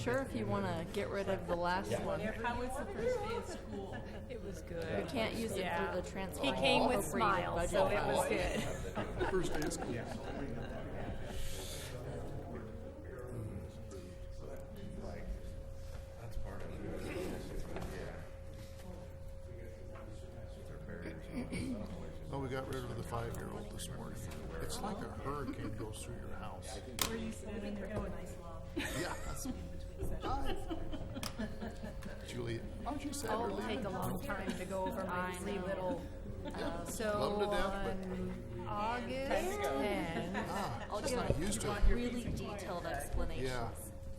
sure if you want to get rid of the last one. How was the first day of school? It was You good. can't use it for the transfer. He came with smiles, so it was good. First day of school. That's part of it. Oh, we got rid of the 5-year-old this morning. It's like a hurricane goes through your house. Were you standing there going, Yeah, that's Hi. Julie, how'd you say we're It'll leaving? take a long time to go over my I three know. little. Love So them to death, on August 10th, I'll Just give not used to it. really detailed explanations Yeah.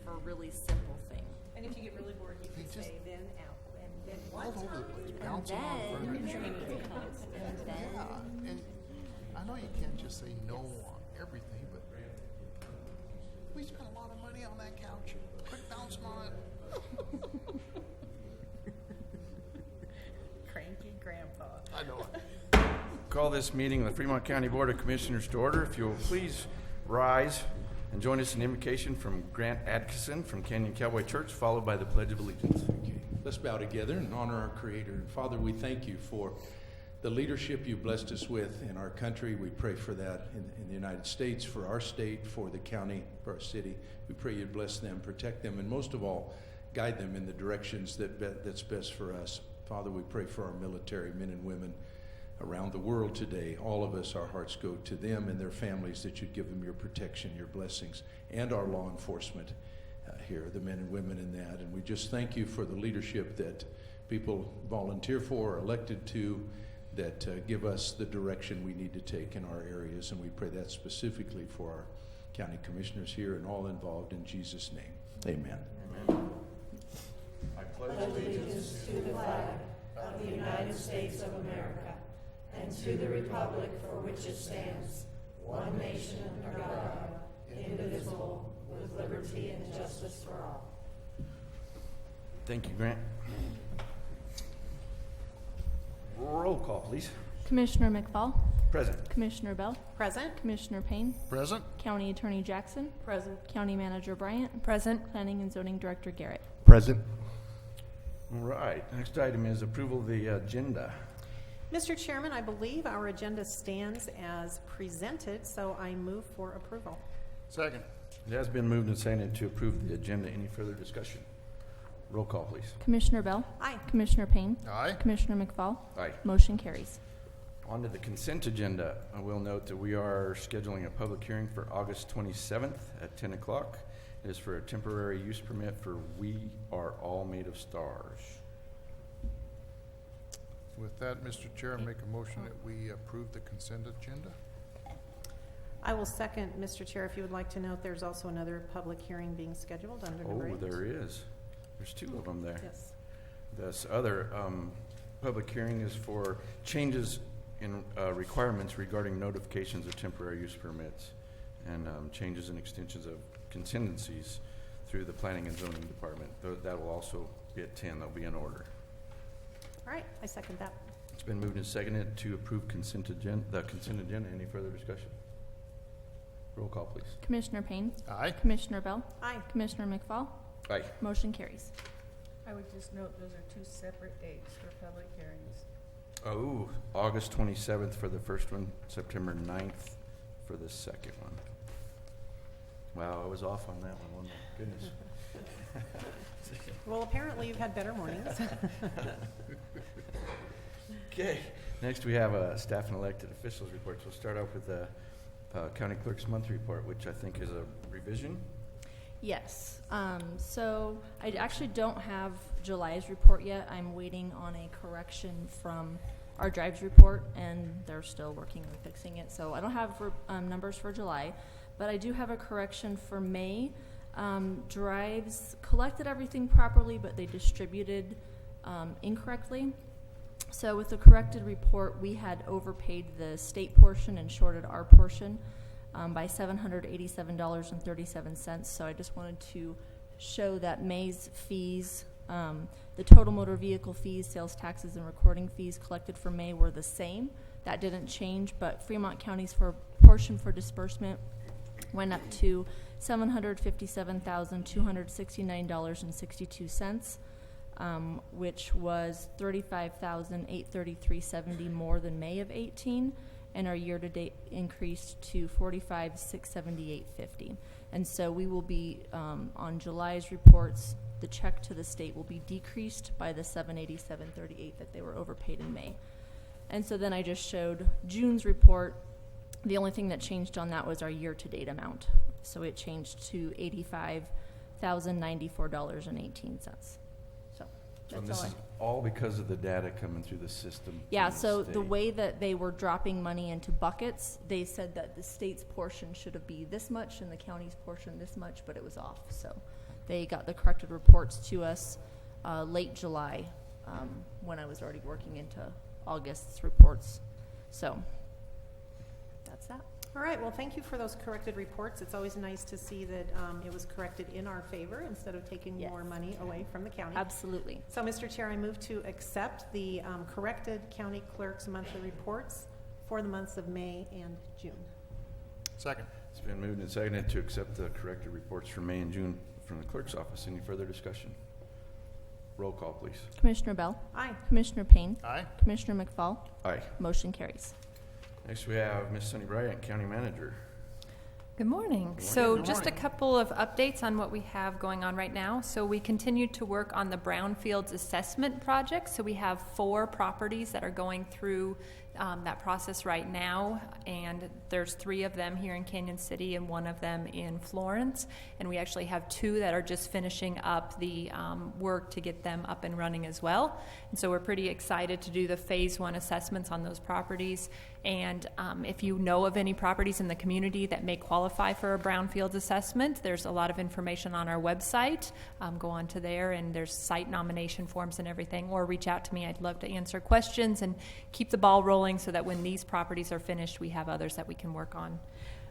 for really simple things. and if you get really bored, you can just- say then out and then All what? over the place, And bouncing off then, furniture. and then, Yeah, and I know you can't just say no on everything, but we spent a lot of money on that couch. Quit bouncing on it. Cranky grandpa. I know it. Call this meeting of the Fremont County Board of Commissioners to order. If you'll please rise and join us in invocation from Grant Atkinson from Canyon Cowboy Church, followed by the Pledge of Allegiance. Let's bow together and honor our Creator. And Father, we thank you for the leadership you blessed us with in our country. We pray for that in the United States, for our state, for the county, for our city. We pray you bless them, protect them, and most of all, guide them in the directions that's best for us. Father, we pray for our military men and women around the world today. All of us, our hearts go to them and their families, that you'd give them your protection, your blessings, and our law enforcement here, the men and women in that. And we just thank you for the leadership that people volunteer for, or elected to, that give us the direction we need to take in our areas. And we pray that specifically for our county commissioners here and all involved, in Jesus' name. Amen. I pledge allegiance to the flag of the United States of America and to the republic for which it stands, one nation under God, indivisible, with liberty and justice for all. Thank you, Grant. Roll call, please. Commissioner McFall, Present. Commissioner Bell, present. Commissioner Payne, Present? County Attorney Jackson, Present. County Manager Bryant, Present. Planning and Zoning Director Garrett. Present. All right. Next item is approval of the agenda. Mr. Chairman, I believe our agenda stands as presented, so I move for approval. Second. It has been moved and seconded to approve the agenda. Any further discussion? Roll call, please. Commissioner Bell, Aye. Commissioner Payne, Aye. Commissioner McFall, Aye. motion carries. On to the consent agenda. I will note that we are scheduling a public hearing for August 27th at 10 o'clock. It is for a temporary use permit for We Are All Made of Stars. With that, Mr. Chair, I make a motion that we approve the consent agenda. I will second, Mr. Chair. If you would like to note, there's also another public hearing being scheduled under number 8. Oh, there is. There's two of them there. Yes. This other public hearing is for changes in requirements regarding notifications of temporary use permits and changes and extensions of contingencies through the Planning and Zoning Department. That will also be at 10. They'll be in order. All right, I second that. It's been moved and seconded to approve the consent agenda. Any further discussion? Roll call, please. Commissioner Payne, Aye. Commissioner Bell, Aye. Commissioner McFall, Aye. motion carries. I would just note those are two separate dates for public hearings. Oh, August 27th for the first one, September 9th for the second one. Wow, I was off on that one, wasn't I? Goodness. Well, apparently you've had better mornings. Okay, next we have staff and elected officials reports. We'll start off with the county clerk's monthly report, which I think is a revision. Yes. So I actually don't have July's report yet. I'm waiting on a correction from our drives report, and they're still working on fixing it. So I don't have numbers for July, but I do have a correction for May. Drives collected everything properly, but they distributed incorrectly. So with the corrected report, we had overpaid the state portion and shorted our portion by $787.37. So I just wanted to show that May's fees, the total motor vehicle fees, sales taxes, and recording fees collected for May were the same. That didn't change, but Fremont County's portion for disbursement went up to $757,269.62, which was $35,833.70 more than May of 18, and our year-to-date increased to $45,678.50. And so we will be, on July's reports, the check to the state will be decreased by the $787.38 that they were overpaid in May. And so then I just showed June's report. The only thing that changed on that was our year-to-date amount. So it changed to $85,094.18. So And that's this all is all because of the data coming through the system. Yeah, from so the state. way that they were dropping money into buckets, they said that the state's portion should be this much and the county's portion this much, but it was off. So they got the corrected reports to us late July, when I was already working into August's reports. So that's that. All right, well, thank you for those corrected reports. It's always nice to see that it was corrected in our favor instead of taking Yes. more money away from the county. Absolutely. So, Mr. Chair, I move to accept the corrected county clerk's monthly reports for the months of May and June. Second. It's been moved and seconded to accept the corrected reports for May and June from the clerk's office. Any further discussion? Roll call, please. Commissioner Bell, Aye. Commissioner Payne, Aye. Commissioner McFall, Aye. motion carries. Next we have Ms. Sunny Bryant, County Manager. Good morning. morning. So Good just a morning. couple of updates on what we have going on right now. So we continue to work on the Brownfields Assessment Project. So we have 4 properties that are going through that process right now, and there's 3 of them here in Canyon City and 1 of them in Florence, and we actually have 2 that are just finishing up the work to get them up and running as well. And so we're pretty excited to do the phase 1 assessments on those properties. And if you know of any properties in the community that may qualify for a brownfields assessment, there's a lot of information on our website. Go on to there, and there's site nomination forms and everything, or reach out to me. I'd love to answer questions and keep the ball rolling so that when these properties are finished, we have others that we can work on.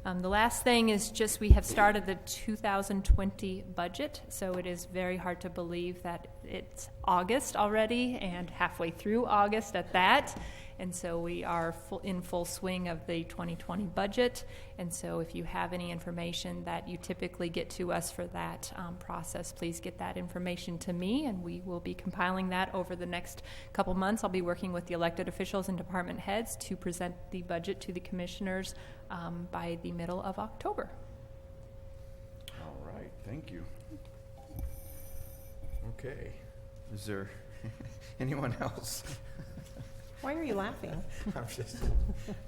The last thing is just we have started the 2020 budget, so it is very hard to believe that it's August already and halfway through August at that. And so we are in full swing of the 2020 budget. And so if you have any information that you typically get to us for that process, please get that information to me, and we will be compiling that over the next couple months. I'll be working with the elected officials and department heads to present the budget to the commissioners by the middle of October. All right, thank you. Okay, is there anyone else? Why are you laughing? I'm just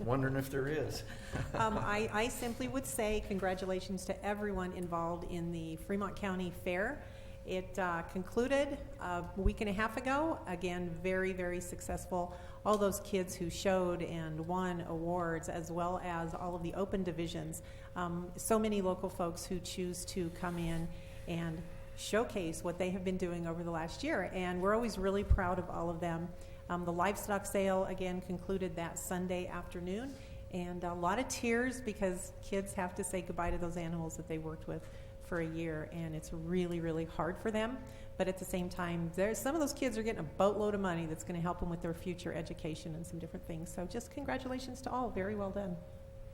wondering if there is. I simply would say congratulations to everyone involved in the Fremont County Fair. It concluded a week and a half ago. Again, very, very successful. All those kids who showed and won awards, as well as all of the open divisions. So many local folks who choose to come in and showcase what they have been doing over the last year. And we're always really proud of all of them. The livestock sale, again, concluded that Sunday afternoon, and a lot of tears because kids have to say goodbye to those animals that they worked with for a year, and it's really, really hard for them. But at the same time, some of those kids are getting a boatload of money that's going to help them with their future education and some different things. So just congratulations to all. Very well done.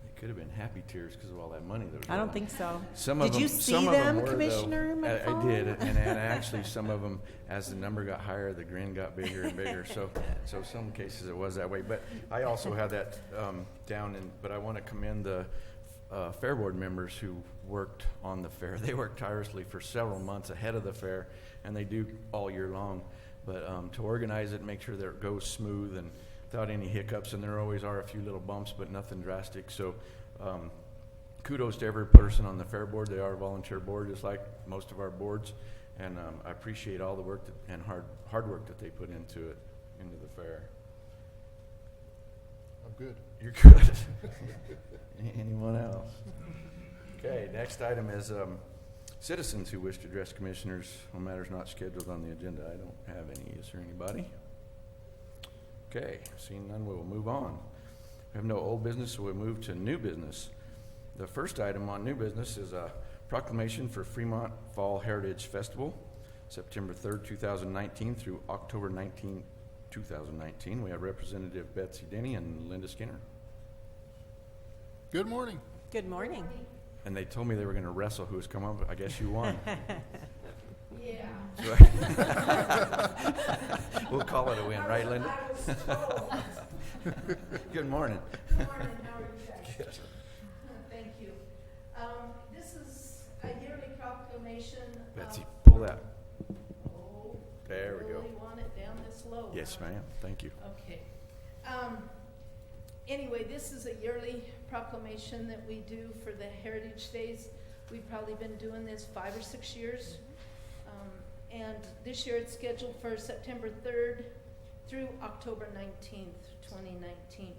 It could have been happy tears because of all that money that was I don't rolling. think so. Some Did of them, you see some of them, were, though. Commissioner I McFall? did, and actually some of them, as the number got higher, the grin got bigger and bigger. So some cases it was that way. But I also had that down. But I want to commend the fair board members who worked on the fair. They worked tirelessly for several months ahead of the fair, and they do all year long. But to organize it, make sure that it goes smooth and without any hiccups. And there always are a few little bumps, but nothing drastic. So. Kudos to every person on the fair board. They are a volunteer board, just like most of our boards, and I appreciate all the work and hard work that they put into the fair. I'm good. You're good. Anyone else? Okay, next item is citizens who wish to address commissioners on matters not scheduled on the agenda. I don't have any. Is there anybody? Okay, seeing none, we will move on. We have no old business, so we'll move to new business. The first item on new business is a proclamation for Fremont Fall Heritage Festival, September 3rd, 2019 through October 19, 2019. We have Representative Betsy Denny and Linda Skinner. Good morning. Good morning. and they told me they were going to wrestle who was coming up. I guess you won. Yeah. So we'll call it a win, right, Linda? I was told. Good morning. Good morning, how are you guys? Thank you. This is a yearly proclamation. Betsy, pull that. Oh, There we go. really want it down this low? Yes, huh? ma'am. Thank you. Okay. Anyway, this is a yearly proclamation that we do for the Heritage Days. We've probably been doing this 5 or 6 years. And this year it's scheduled for September 3rd through October 19th, 2019.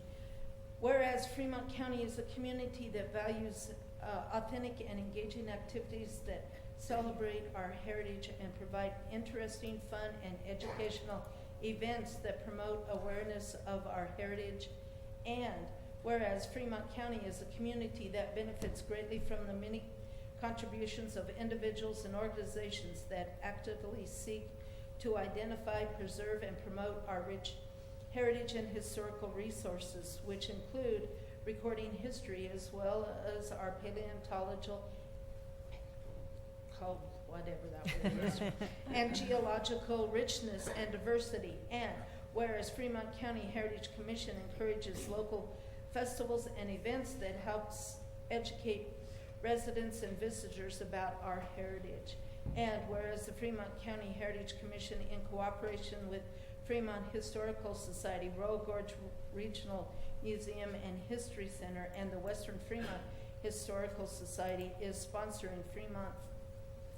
Whereas Fremont County is a community that values authentic and engaging activities that celebrate our heritage and provide interesting, fun, and educational events that promote awareness of our heritage. And whereas Fremont County is a community that benefits greatly from the many contributions of individuals and organizations that actively seek to identify, preserve, and promote our rich heritage and historical resources, which include recording history as well as our paleontological, whatever that word is, and geological richness and diversity. And whereas Fremont County Heritage Commission encourages local festivals and events that helps educate residents and visitors about our heritage. And whereas the Fremont County Heritage Commission, in cooperation with Fremont Historical Society, Royal Gorge Regional Museum and History Center, and the Western Fremont Historical Society, is sponsoring Fremont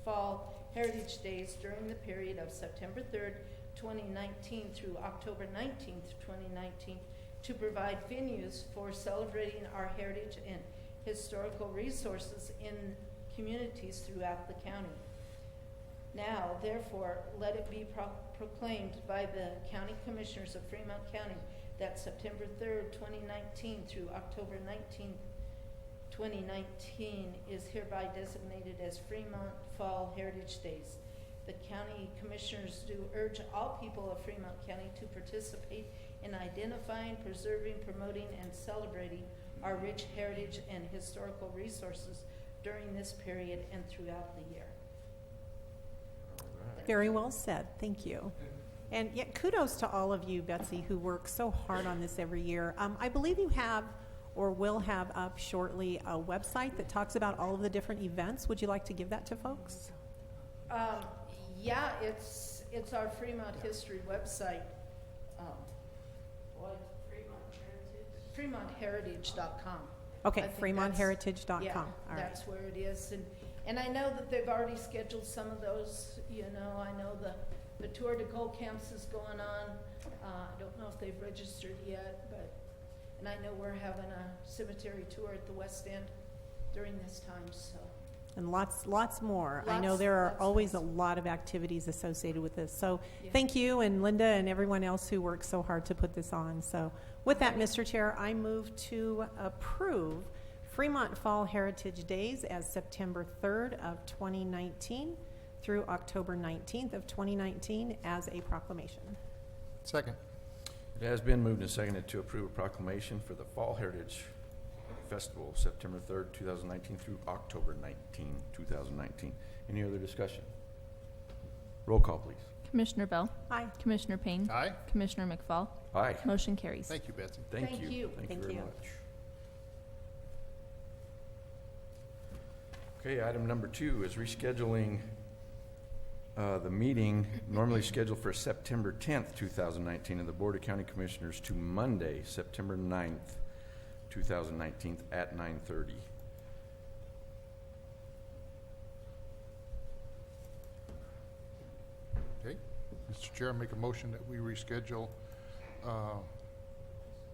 Fall Heritage Days during the period of September 3rd, 2019 through October 19th, 2019, to provide venues for celebrating our heritage and historical resources in communities throughout the county. Now, therefore, let it be proclaimed by the County Commissioners of Fremont County that September 3rd, 2019 through October 19th, 2019 is hereby designated as Fremont Fall Heritage Days. The County Commissioners do urge all people of Fremont County to participate in identifying, preserving, promoting, and celebrating our rich heritage and historical resources during this period and throughout the year. Very well said. Thank you. And yet kudos to all of you, Betsy, who work so hard on this every year. I believe you have or will have up shortly a website that talks about all of the different events. Would you like to give that to folks? Yeah, it's our Fremont History website. FremontHeritage.com. Okay, I think FremontHeritage.com. Yeah, All right. that's where it is. And I know that they've already scheduled some of those, I know the Tour de Gold Camps is going on. I don't know if they've registered yet, and I know we're having a cemetery tour at the West End during this time, so. And lots more. I know Lots, there are lots, always lots. a lot of activities associated with this. So Yeah. thank you, and Linda and everyone else who worked so hard to put this on. So with that, Mr. Chair, I move to approve Fremont Fall Heritage Days as September 3rd of 2019 through October 19th of 2019 as a proclamation. Second. It has been moved and seconded to approve a proclamation for the Fall Heritage Festival, September 3rd, 2019 through October 19, 2019. Any other discussion? Roll call, please. Commissioner Bell? Aye. Commissioner Payne? Aye. Commissioner McFall? Aye. Motion carries. Thank you, Betsy. Thank Thank you. you. Thank you Thank very you. much. Okay, item number 2 is rescheduling the meeting normally scheduled for September 10th, 2019 of the Board of County Commissioners to Monday, September 9th, 2019 at 9:30. Okay. Mr. Chair, I make a motion that we reschedule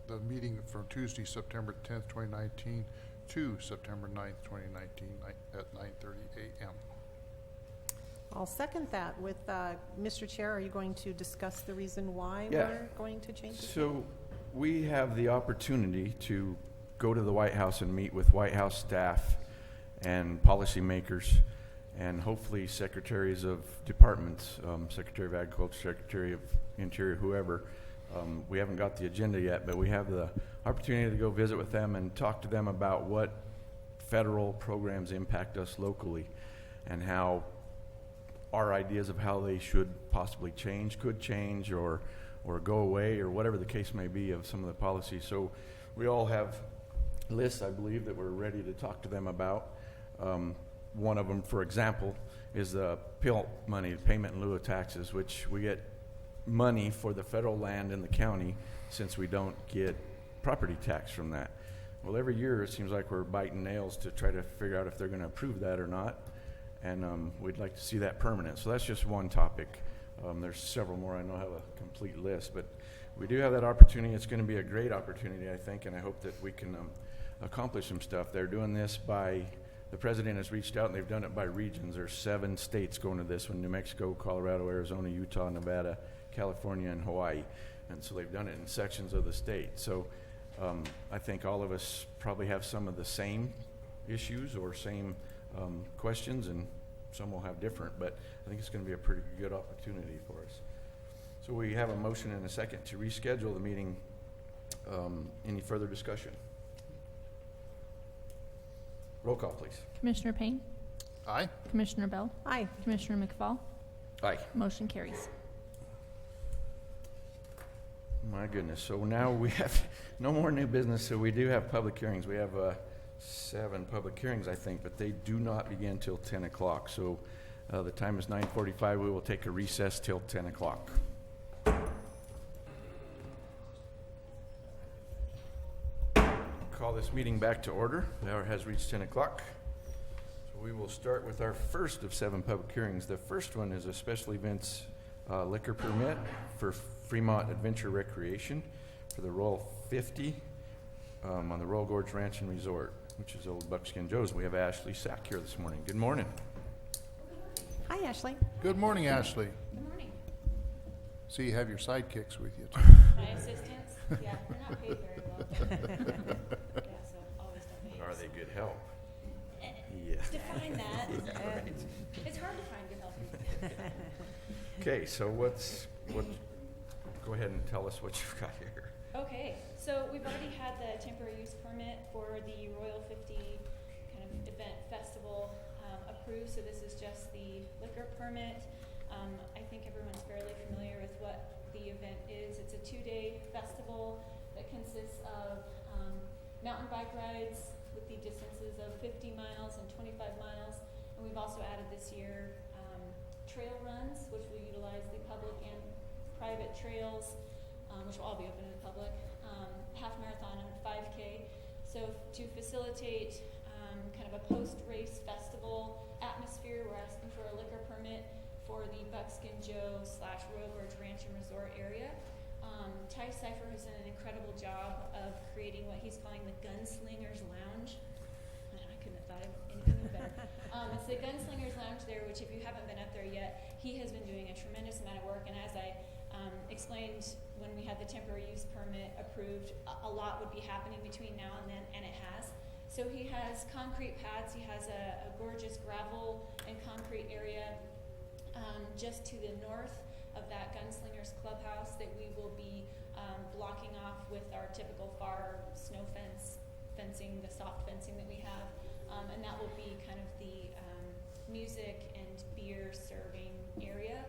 the meeting from Tuesday, September 10th, 2019 to September 9th, 2019 at 9:30 a.m. I'll second that. With Mr. Chair, are you going to discuss the reason why Yeah. we're going to change it? So we have the opportunity to go to the White House and meet with White House staff and policymakers and hopefully secretaries of departments, Secretary of Agriculture, Secretary of Interior, whoever. We haven't got the agenda yet, but we have the opportunity to go visit with them and talk to them about what federal programs impact us locally, and how our ideas of how they should possibly change, could change, or go away, or whatever the case may be of some of the policies. So we all have lists, I believe, that we're ready to talk to them about. One of them, for example, is the PIL money, payment in lieu of taxes, which we get money for the federal land in the county since we don't get property tax from that. Well, every year it seems like we're biting nails to try to figure out if they're going to approve that or not, and we'd like to see that permanent. So that's just one topic. There's several more. I know I have a complete list, but we do have that opportunity. It's going to be a great opportunity, I think, and I hope that we can accomplish some stuff. They're doing this by, the president has reached out, and they've done it by regions. There's 7 states going to this one: New Mexico, Colorado, Arizona, Utah, Nevada, California, and Hawaii. And so they've done it in sections of the state. So I think all of us probably have some of the same issues or same questions, and some will have different, but I think it's going to be a pretty good opportunity for us. So we have a motion and a second to reschedule the meeting. Any further discussion? Roll call, please. Commissioner Payne? Aye. Commissioner Bell? Aye. Commissioner McFall? Aye. Motion carries. My goodness. So now we have no more new business, so we do have public hearings. We have 7 public hearings, I think, but they do not begin till 10 o'clock. So the time is 9:45. We will take a recess till 10 o'clock. Call this meeting back to order. The hour has reached 10 o'clock. So we will start with our first of 7 public hearings. The first one is a special events liquor permit for Fremont Adventure Recreation for the Royal 50 on the Royal Gorge Ranch and Resort, which is Old Buckskin Joe's. We have Ashley Sack here this morning. Good morning. Hi, Ashley. Good morning, Ashley. Good morning. So you have your sidekicks with you. My assistants, yeah, they're not paid very well. Yeah, so always don't pay. But are they good help? Yeah. Define that. It's hard to find good help. Okay, so go ahead and tell us what you've got here. Okay, so we've already had the temporary use permit for the Royal 50 kind of event festival approved, so this is just the liquor permit. I think everyone's fairly familiar with what the event is. It's a 2-day festival that consists of mountain bike rides with the distances of 50 miles and 25 miles, and we've also added this year trail runs, which will utilize the public and private trails, which will all be open to the public, half marathon and 5K. So to facilitate kind of a post-race festival atmosphere, we're asking for a liquor permit for the Buckskin Joe / Royal Gorge Ranch and Resort area. Ty Cipher has done an incredible job of creating what he's calling the Gunslingers Lounge. I couldn't have thought of anything better. It's the Gunslingers Lounge there, which if you haven't been up there yet, he has been doing a tremendous amount of work. And as I explained when we had the temporary use permit approved, a lot would be happening between now and then, and it has. So he has concrete pads. He has a gorgeous gravel and concrete area just to the north of that Gunslingers Clubhouse that we will be blocking off with our typical FAR snow fencing, the soft fencing that we have. And that will be kind of the music and beer serving area.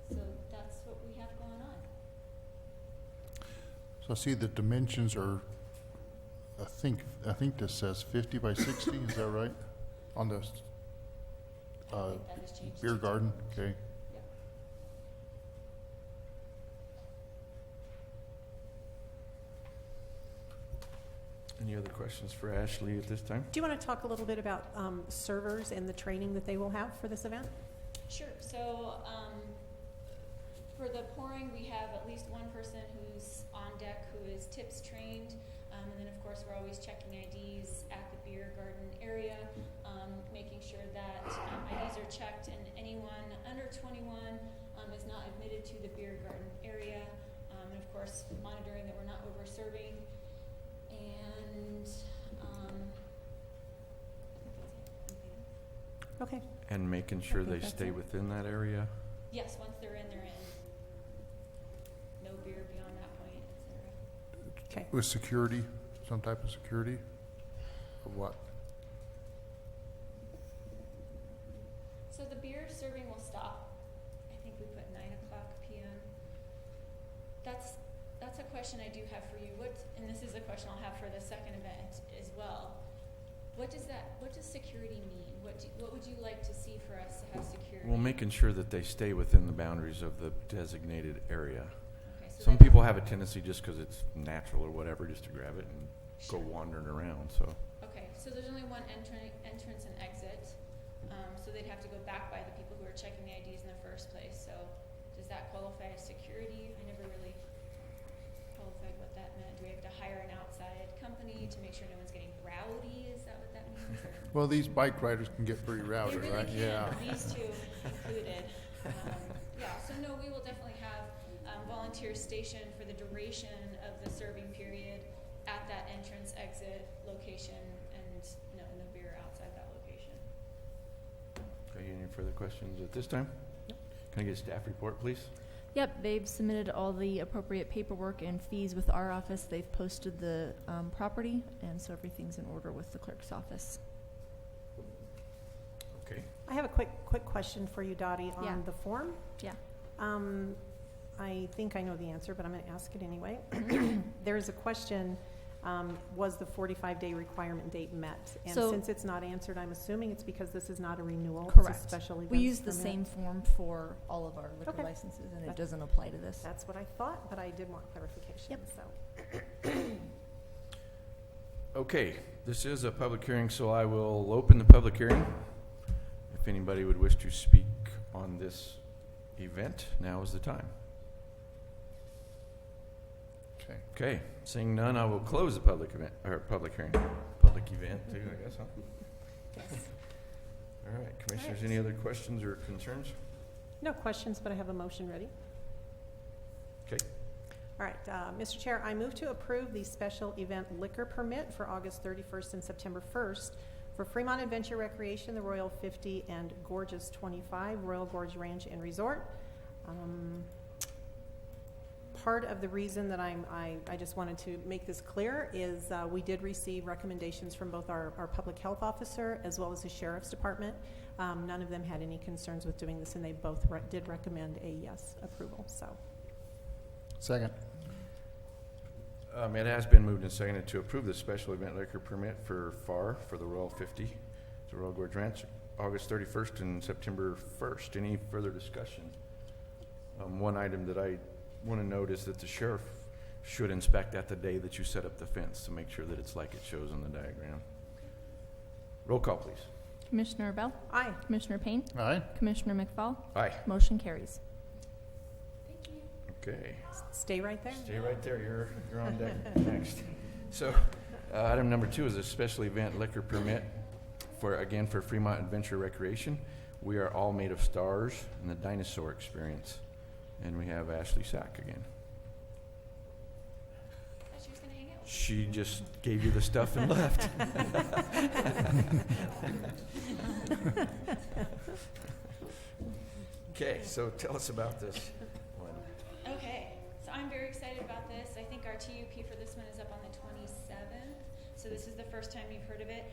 So that's what we have going on. So I see the dimensions are, I think this says 50 by 60, is that right? On the I think that has changed. beer garden, okay. Yep. Any other questions for Ashley at this time? Do you want to talk a little bit about servers and the training that they will have for this event? Sure. So for the pouring, we have at least one person who's on deck who is tips trained. And then, of course, we're always checking IDs at the beer garden area, making sure that IDs are checked and anyone under 21 is not admitted to the beer garden area. And, of course, monitoring that we're not over-serving. And I think that's it. Anything else? Okay. And making sure Okay, they that's stay it. within that area? Yes, once they're in, they're in. No beer beyond that point, et cetera. Okay. With security, some type of security? Of what? So the beer serving will stop. I think we put 9 o'clock p.m. That's a question I do have for you. And this is a question I'll have for the second event as well. What does security mean? What would you like to see for us to have security? Well, making sure that they stay within the boundaries of the designated area. Okay, so Some that's- people have a tendency, just because it's natural or whatever, just to grab it and go wandering around, so. Okay, so there's only one entrance and exit, so they'd have to go back by the people who are checking the IDs in the first place. So does that qualify as security? I never really qualified what that meant. Do we have to hire an outside company to make sure no one's getting rowdy? Is that what that means? Well, these bike riders can get pretty rowdy, They really right? can, Yeah. these two included. Yeah, so no, we will definitely have volunteers stationed for the duration of the serving period at that entrance exit location, and no beer outside that location. Okay, any further questions at this time? Can I get a staff report, please? Yep, they've submitted all the appropriate paperwork and fees with our office. They've posted the property, and so everything's in order with the clerk's office. Okay. I have a quick question for you, Dottie, on Yeah. the form. Yeah. I think I know the answer, but I'm going to ask it anyway. There's a question, was the 45-day requirement date met? And So- since it's not answered, I'm assuming it's because this is not a renewal. Correct. It's a special event. We use the same form for all of our liquor Okay. licenses, and it That- doesn't apply to this. That's what I thought, but I did want clarification. Yep. So, Okay, this is a public hearing, so I will open the public hearing. If anybody would wish to speak on this event, now is the time. Okay. Okay, seeing none, I will close the public event, or public hearing. Public event too, I guess, huh? yes. All right, commissioners, right. any other questions or concerns? No questions, but I have a motion ready. Okay, All right, Mr. Chair, I move to approve the special event liquor permit for August 31st and September 1st for Fremont Adventure Recreation, the Royal 50 and Gorgeous 25, Royal Gorge Ranch and Resort. Part of the reason that I just wanted to make this clear is we did receive recommendations from both our public health officer as well as the sheriff's department. None of them had any concerns with doing this, and they both did recommend a yes approval. So. Second. it has been moved and seconded to approve the special event liquor permit for FAR for the Royal 50, the Royal Gorge Ranch, August 31st and September 1st. Any further discussion? One item that I want to note is that the sheriff should inspect that the day that you set up the fence to make sure that it's like it shows on the diagram. Roll call, please. Commissioner Bell? Aye. Commissioner Payne? Aye. Commissioner McFall? Aye. Motion carries. Thank you. Okay. Stay right there. Stay right there. You're on deck next. So, item number 2 is a special event liquor permit for Fremont Adventure Recreation. We Are All Made of Stars and the Dinosaur Experience. And we have Ashley Sack again. I thought she was going to hang out with She just gave you the stuff and left. Okay, so tell us about this one. me. Okay, so I'm very excited about this. I think our TUP for this one is up on the 27th, so this is the first time you've heard of it.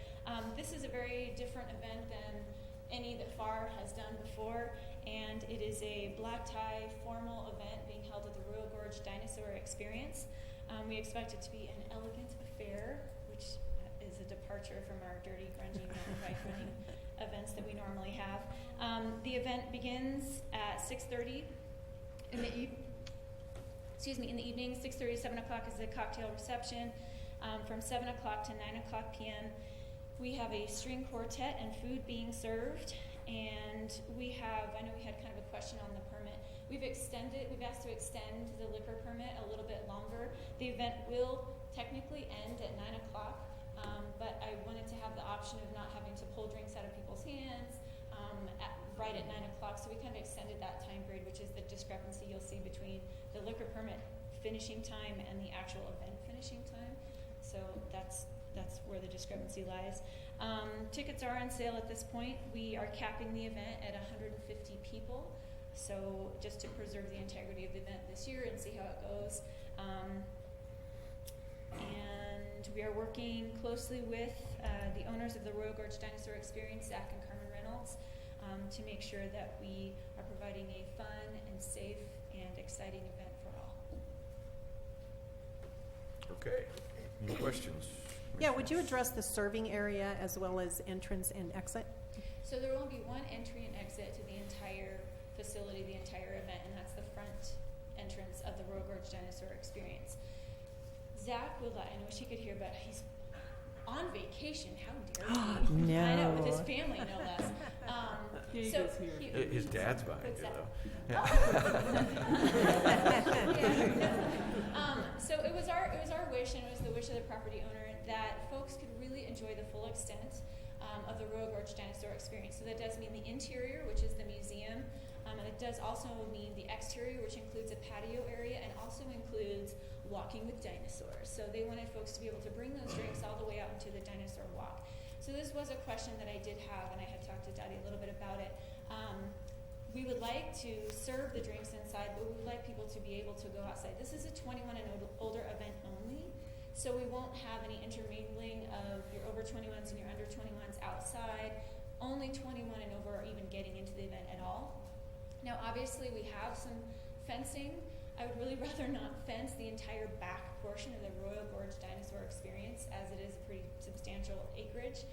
This is a very different event than any that FAR has done before, and it is a black tie formal event being held at the Royal Gorge Dinosaur Experience. We expect it to be an elegant affair, which is a departure from our dirty, grungy mountain bike running events that we normally have. The event begins at 6:30 in the in the evening. 6:30 to 7 o'clock is the cocktail reception. From 7 o'clock to 9 o'clock p.m. we have a string quartet and food being served, and I know we had kind of a question on the permit. We've asked to extend the liquor permit a little bit longer. The event will technically end at 9 o'clock, but I wanted to have the option of not having to pull drinks out of people's hands right at 9 o'clock, so we kind of extended that time period, which is the discrepancy you'll see between the liquor permit finishing time and the actual event finishing time. So that's where the discrepancy lies. Tickets are on sale at this point. We are capping the event at 150 people, so just to preserve the integrity of the event this year and see how it goes. And And we are working closely with the owners of the Royal Gorge Dinosaur Experience, Zach and Carmen Reynolds, to make sure that we are providing a fun and safe and exciting event for all. Okay. Any questions? Yeah, would you address the serving area as well as entrance and exit? So there will only be one entry and exit to the entire facility, the entire event, and that's the front entrance of the Royal Gorge Dinosaur Experience. Zach would I wish he could hear, but he's on vacation. How dare he? No. I know, with his family, no less. So His dad's behind What's you, that? though. So it was our wish, and it was the wish of the property owner, that folks could really enjoy the full extent of the Royal Gorge Dinosaur Experience. So that does mean the interior, which is the museum, and it does also mean the exterior, which includes a patio area and also includes walking with dinosaurs. So they wanted folks to be able to bring those drinks all the way out into the dinosaur walk. So this was a question that I did have, and I had talked to Daddy a little bit about it. We would like to serve the drinks inside, but we would like people to be able to go outside. This is a 21 and older event only, so we won't have any intermingling of your over 21s and your under 21s outside. Only 21 and over are even getting into the event at all. Now, obviously, we have some fencing. I would really rather not fence the entire back portion of the Royal Gorge Dinosaur Experience, as it is a pretty substantial acreage.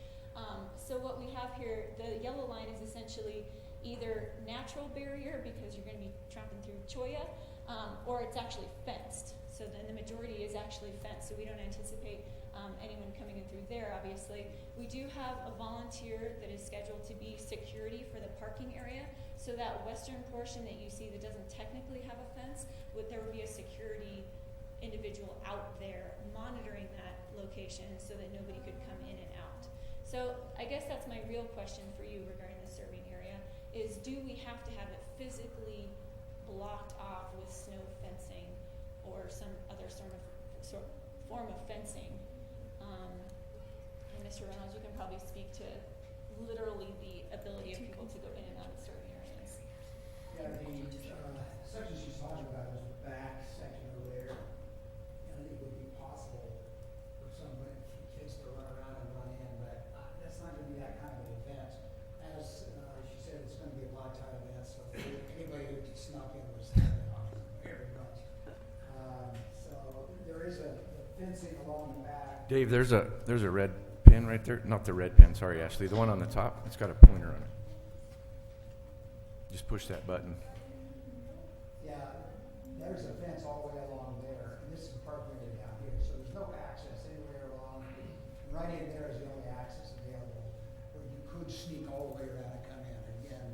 So what we have here, the yellow line is essentially either natural barrier, because you're going to be tramping through cholla, or it's actually fenced. So then the majority is actually fenced, so we don't anticipate anyone coming in through there, obviously. We do have a volunteer that is scheduled to be security for the parking area. So that western portion that you see that doesn't technically have a fence, there would be a security individual out there monitoring that location so that nobody could come in and out. So I guess that's my real question for you regarding the serving area, is do we have to have it physically blocked off with snow fencing or some other form of fencing? And Mr. Reynolds, you can probably speak to literally the ability of people to go in and out of serving areas. Yeah, the section she's talking about is the back section over there. And I think it would be possible for some kids to run around and run in, but that's not going to be that kind of an event. As she said, it's going to be a block tie event, so anybody who snuck in was very much. So there is a fencing along the back. Dave, there's a red pin right there. Not the red pin, sorry, Ashley. The one on the top, it's got a pointer on it. Just push that button. Yeah, there's a fence all the way along there, and this is the park area down here, so there's no access anywhere along. And right in there is the only access available, where you could sneak all the way around and come in. Again,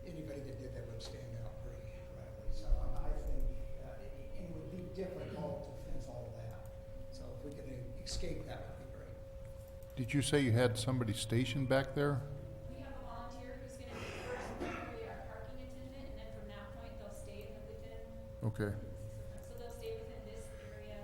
anybody that did that would stand out pretty readily. So I think it would be difficult to fence all of that. So if we could escape that, would be great. Did you say you had somebody stationed back there? We have a volunteer who's going to be first primarily our parking attendant, and then from that point they'll stay within. Okay. So they'll stay within this area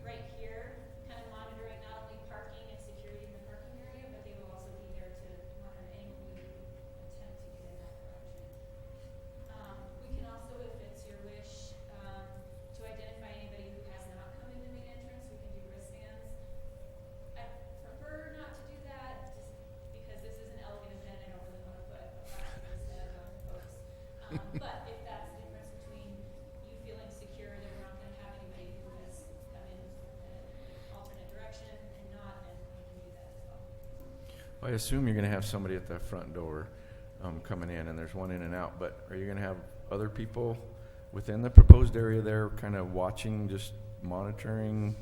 right here, kind of monitoring not only parking and security in the parking area, but they will also be there to monitor anyone who would attempt to get in that direction. We can also, if it's your wish, to identify anybody who has not come in the main entrance, we can do wristbands. I prefer not to do that, just because this is an elegant event. I don't really want to put a plastic wristband on folks. But if that's the difference between you feeling secure that we're not going to have anybody who has come in an alternate direction and not, then we can do that as well. I assume you're going to have somebody at the front door coming in, and there's one in and out, but are you going to have other people within the proposed area there kind of watching, just monitoring?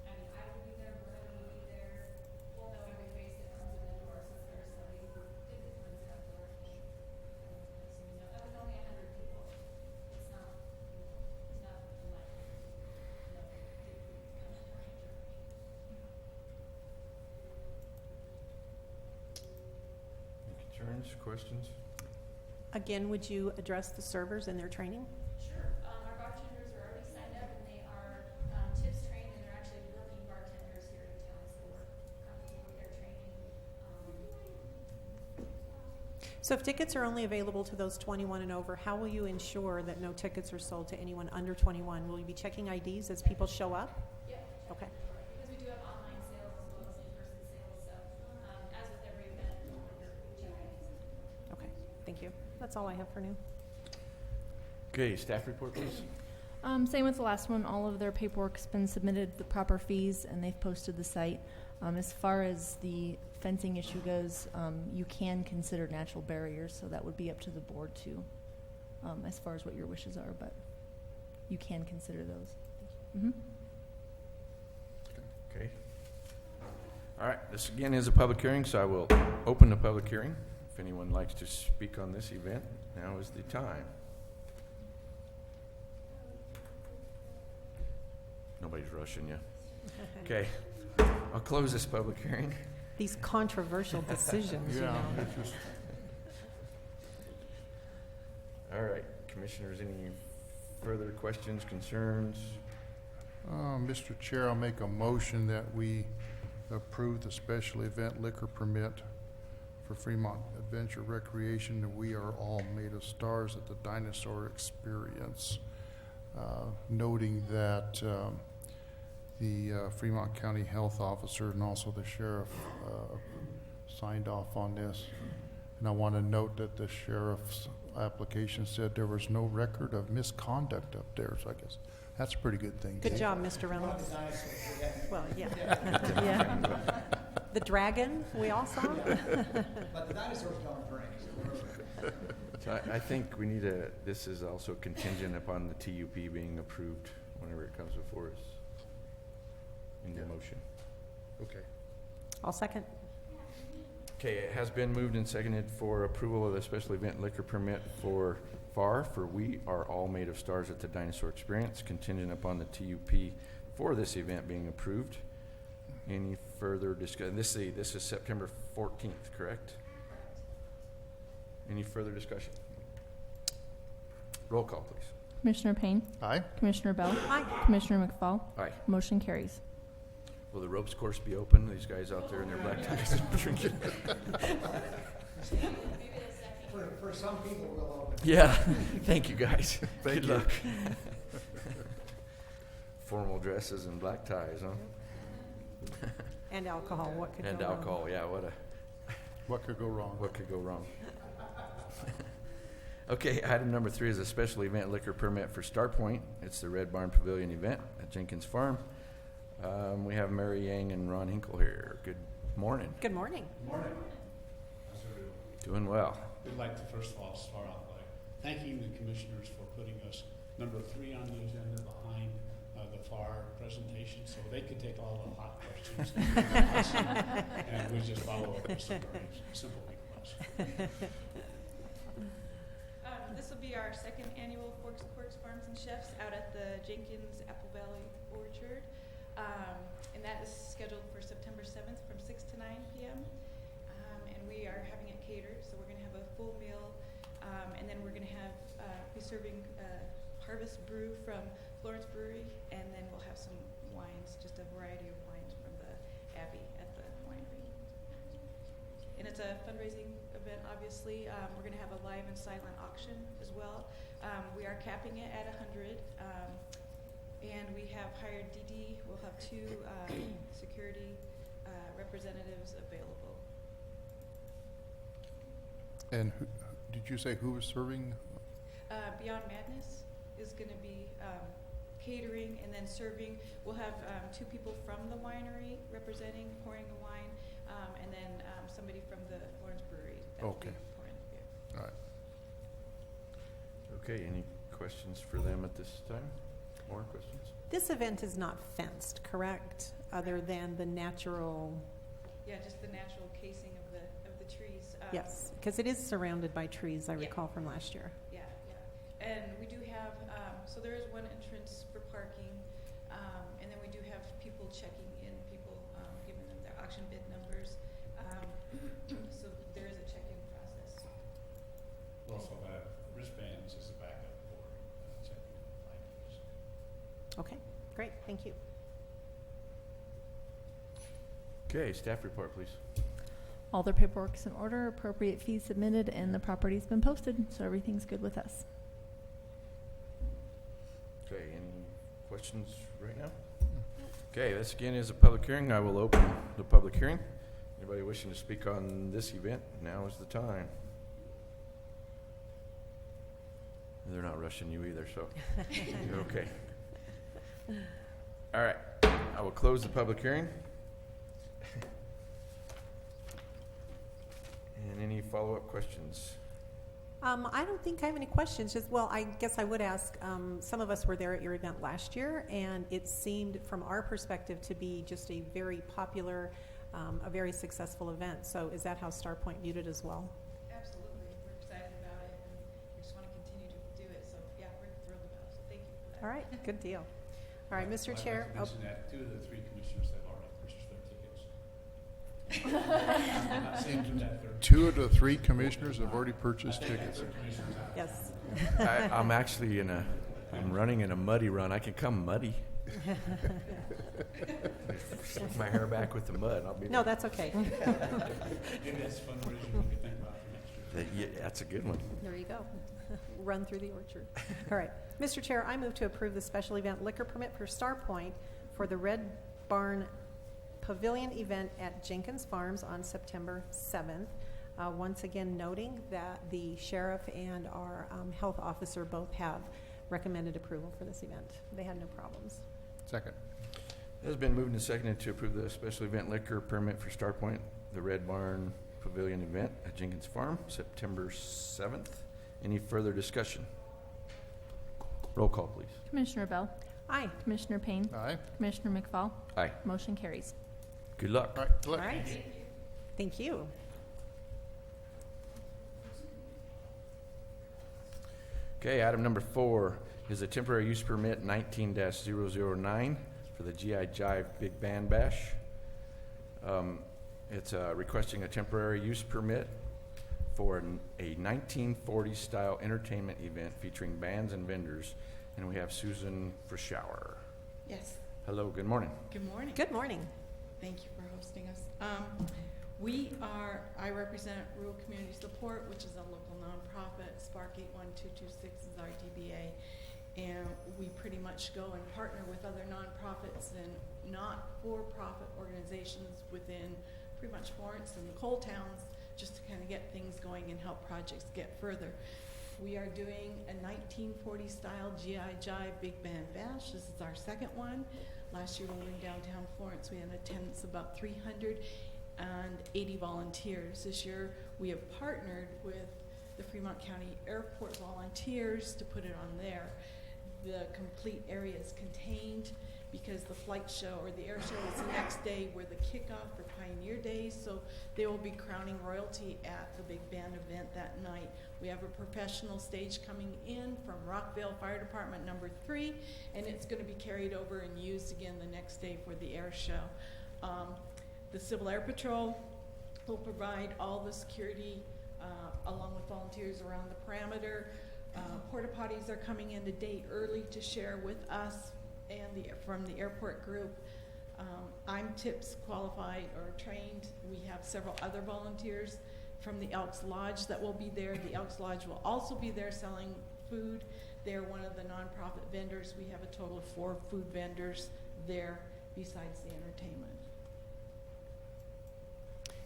I mean, I will be there, Brenda will be there. We'll know every face that comes in the door, so if there's somebody who did the front step door. So we know, that was only 100 people. It's not like, did come in the right direction. Any concerns, questions? Again, would you address the servers and their training? Sure. Our bartenders are already signed up, and they are tips trained, and they're actually working bartenders here in town, so we're comfortable with their training. So if tickets are only available to those 21 and over, how will you ensure that no tickets are sold to anyone under 21? Will you be checking IDs as people show up? Yep. Thank you. That's all I have for now. Okay, staff report, please. Same with the last one. All of their paperwork's been submitted, the proper fees, and they've posted the site. As far as the fencing issue goes, you can consider natural barriers, so that would be up to the board too, as far as what your wishes are, but you can consider those. Mm-hmm. Okay. All right, this again is a public hearing, so I will open the public hearing. If anyone likes to speak on this event, now is the time. Nobody's rushing you. Okay, I'll close this public hearing. These controversial decisions, you know. All right, commissioners, any further questions, concerns? Mr. Chair, I'll make a motion that we approve the special event liquor permit for Fremont Adventure Recreation, and We Are All Made of Stars at the Dinosaur Experience, noting that the Fremont County Health Officer and also the sheriff signed off on this. And I want to note that the sheriff's application said there was no record of misconduct up there, so I guess that's a pretty good thing. Good job, Mr. Reynolds. Well, yeah. Yeah. The dragon, we all saw. But the dinosaurs don't drink. So I think we need this is also contingent upon the TUP being approved whenever it comes before us in the motion. Okay. I'll second. Okay, it has been moved and seconded for approval of the special event liquor permit for FAR, for We Are All Made of Stars at the Dinosaur Experience, contingent upon the TUP for this event being approved. Any further discussion? This is September 14th, correct? Any further discussion? Roll call, please. Commissioner Payne, Aye. Commissioner Bell, Aye. Commissioner McFall, Aye. motion carries. Will the ropes course be open? These guys out there in their black ties drinking. For some people, we'll open. Yeah, thank you guys. Thank Good you. luck. Formal dresses and black ties, huh? And alcohol, what could And go wrong? alcohol, yeah, What could go wrong? what could go wrong? Okay, item number 3 is a special event liquor permit for Star Point. It's the Red Barn Pavilion event at Jenkins Farm. We have Mary Yang and Ron Hinkle here. Good morning. Good morning. Morning. How's everyone? Doing well. We'd like to first of all start off by thanking the commissioners for putting us number 3 on the agenda behind the FAR presentation, so they could take all the hot questions and we just follow up with some very simple requests. This will be our second annual Quirks Farms and Chefs out at the Jenkins Apple Valley Orchard. And that is scheduled for September 7th from 6 to 9 p.m. And we are having it catered, so we're going to have a full meal. And then we're going to have be serving harvest brew from Florence Brewery, and then we'll have some wines, just a variety of wines from the Abbey at the winery. And it's a fundraising event, obviously. We're going to have a live and silent auction as well. We are capping it at 100. And we have hired DD. We'll have 2 security representatives available. And did you say who was serving? Beyond Madness is going to be catering and then serving. We'll have 2 people from the winery representing, pouring the wine, and then somebody from the Florence Brewery that will be pouring the beer. All right. Okay, any questions for them at this time? More questions? This event is not fenced, correct? Other than the natural. Yeah, just the natural casing of the trees. Yes, because it is surrounded by trees, I Yeah. recall from last year. Yeah. And we do have, so there is one entrance for parking, and then we do have people checking in, people giving them their auction bid numbers. So there is a check-in process. We'll also have wristbands as a backup for checking items. Okay, great, thank you. Okay, staff report, please. All their paperwork's in order, appropriate fees submitted, and the property's been posted, so everything's good with us. Okay, any questions right now? Okay, this again is a public hearing. I will open the public hearing. Anybody wishing to speak on this event, now is the time. They're not rushing you either, so you're okay. All right, I will close the public hearing. And any follow-up questions? I don't think I have any questions. Just, well, I guess I would ask, some of us were there at your event last year, and it seemed, from our perspective, to be just a very popular, a very successful event. So is that how Starpoint viewed it as well? Absolutely. We're excited about it, and we just want to continue to do it. So, yeah, we're thrilled about it. So thank you for that. All right, good deal. All right, Mr. I'd Chair. like to mention that 2 of the 3 commissioners have already purchased their tickets. I'm not saying to that they're 2 of the 3 commissioners have already purchased tickets. Yes. I'm actually I'm running in a muddy run. I can come muddy. Slick my hair back with the mud. I'll be No, there. that's okay. Maybe that's fundraising we could think about for next year. Yeah, that's a good one. There you go. Run through the orchard. All right. Mr. Chair, I move to approve the special event liquor permit for Starpoint for the Red Barn Pavilion event at Jenkins Farms on September 7th. Once again, noting that the sheriff and our health officer both have recommended approval for this event. They had no problems. Second. It has been moved and seconded to approve the special event liquor permit for Starpoint, the Red Barn Pavilion event at Jenkins Farm, September 7th. Any further discussion? Roll call, please. Commissioner Bell, Aye. Commissioner Payne, Aye. Commissioner McFall, Aye. motion carries. Good luck. All right, good All luck. right. Thank you. Okay, item number 4 is a temporary use permit 19-009 for the GI Jive Big Band Bash. It's requesting a temporary use permit for a 1940s style entertainment event featuring bands and vendors. And we have Susan Frischauer. Yes, Hello, good morning. good morning. Good morning. Thank you for hosting us. I represent Rural Community Support, which is a local nonprofit. Spark 81226 is our DBA. And we pretty much go and partner with other nonprofits and not-for-profit organizations within pretty much Florence and the coal towns, just to kind of get things going and help projects get further. We are doing a 1940 style GI Jive Big Band Bash. This is our second one. Last year when we were in downtown Florence, we had an attendance of about 380 volunteers. This year we have partnered with the Fremont County Airport volunteers to put it on there. The complete area is contained because the flight show or the air show is the next day. We're the kickoff for Pioneer Days, so they will be crowning royalty at the big band event that night. We have a professional stage coming in from Rockville Fire Department number 3, and it's going to be carried over and used again the next day for the air show. The Civil Air Patrol will provide all the security along with volunteers around the perimeter. Porta potties are coming in a day early to share with us and from the airport group. I'm TIPS qualified or trained. We have several other volunteers from the Elks Lodge that will be there. The Elks Lodge will also be there selling food. They're one of the nonprofit vendors. We have a total of 4 food vendors there besides the entertainment.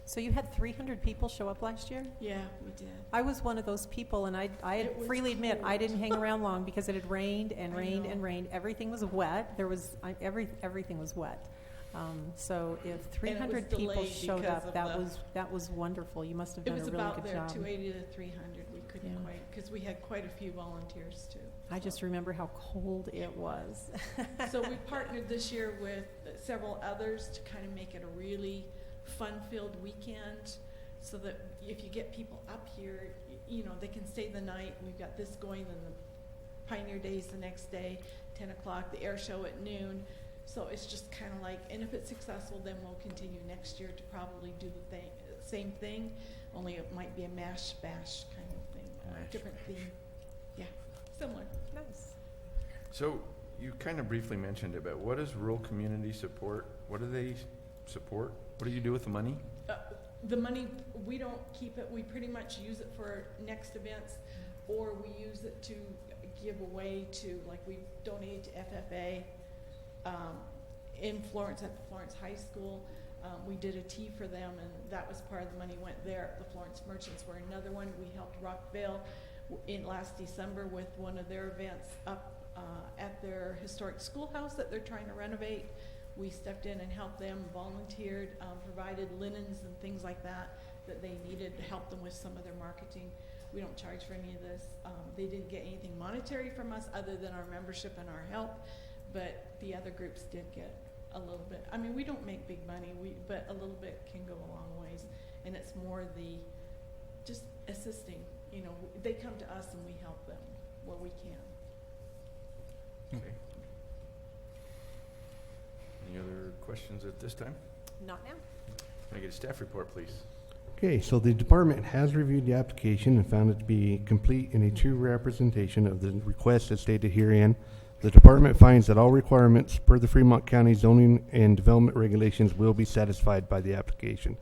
So you had 300 people show up last year? Yeah, we did. I was one of those people, and I It was freely admit I cold. didn't hang around long because it had rained and I rained know. and rained. Everything was wet. Everything was wet. So if 300 people delayed showed because up, of that was wonderful. You must have It done was a really about good there, job. 280 to 300. We couldn't Yeah. quite, because we had quite a few volunteers too. I just remember how cold it was. So we partnered this year with several others to kind of make it a really fun-filled weekend, so that if you get people up here, you know, they can stay the night. We've got this going, and the Pioneer Days the next day, 10 o'clock, the air show at noon. So it's just kind of like, and if it's successful, then we'll continue next year to probably do the same thing, only it might be a mash bash kind of thing, Mash different theme. Yeah, similar. Nice. So you kind of briefly mentioned it, but what is rural community support? What do they support? What do you do with the money? The money, we don't keep it. We pretty much use it for next events, or we use it to give away to, like, we donated to FFA in Florence at the Florence High School. We did a tea for them, and that was part of the money went there. The Florence Merchants were another one. We helped Rockville in last December with one of their events up at their historic schoolhouse that they're trying to renovate. We stepped in and helped them, volunteered, provided linens and things like that they needed to help them with some of their marketing. We don't charge for any of this. They didn't get anything monetary from us other than our membership and our help, but the other groups did get a little bit. I mean, we don't make big money, but a little bit can go a long ways, and it's more just assisting. You know, they come to us and we help them where we can. Okay. Any other questions at this time? Not now. Can I get a staff report, please? Okay, so the department has reviewed the application and found it to be complete and a true representation of the request as stated herein. The department finds that all requirements per the Fremont County zoning and development regulations will be satisfied by the application.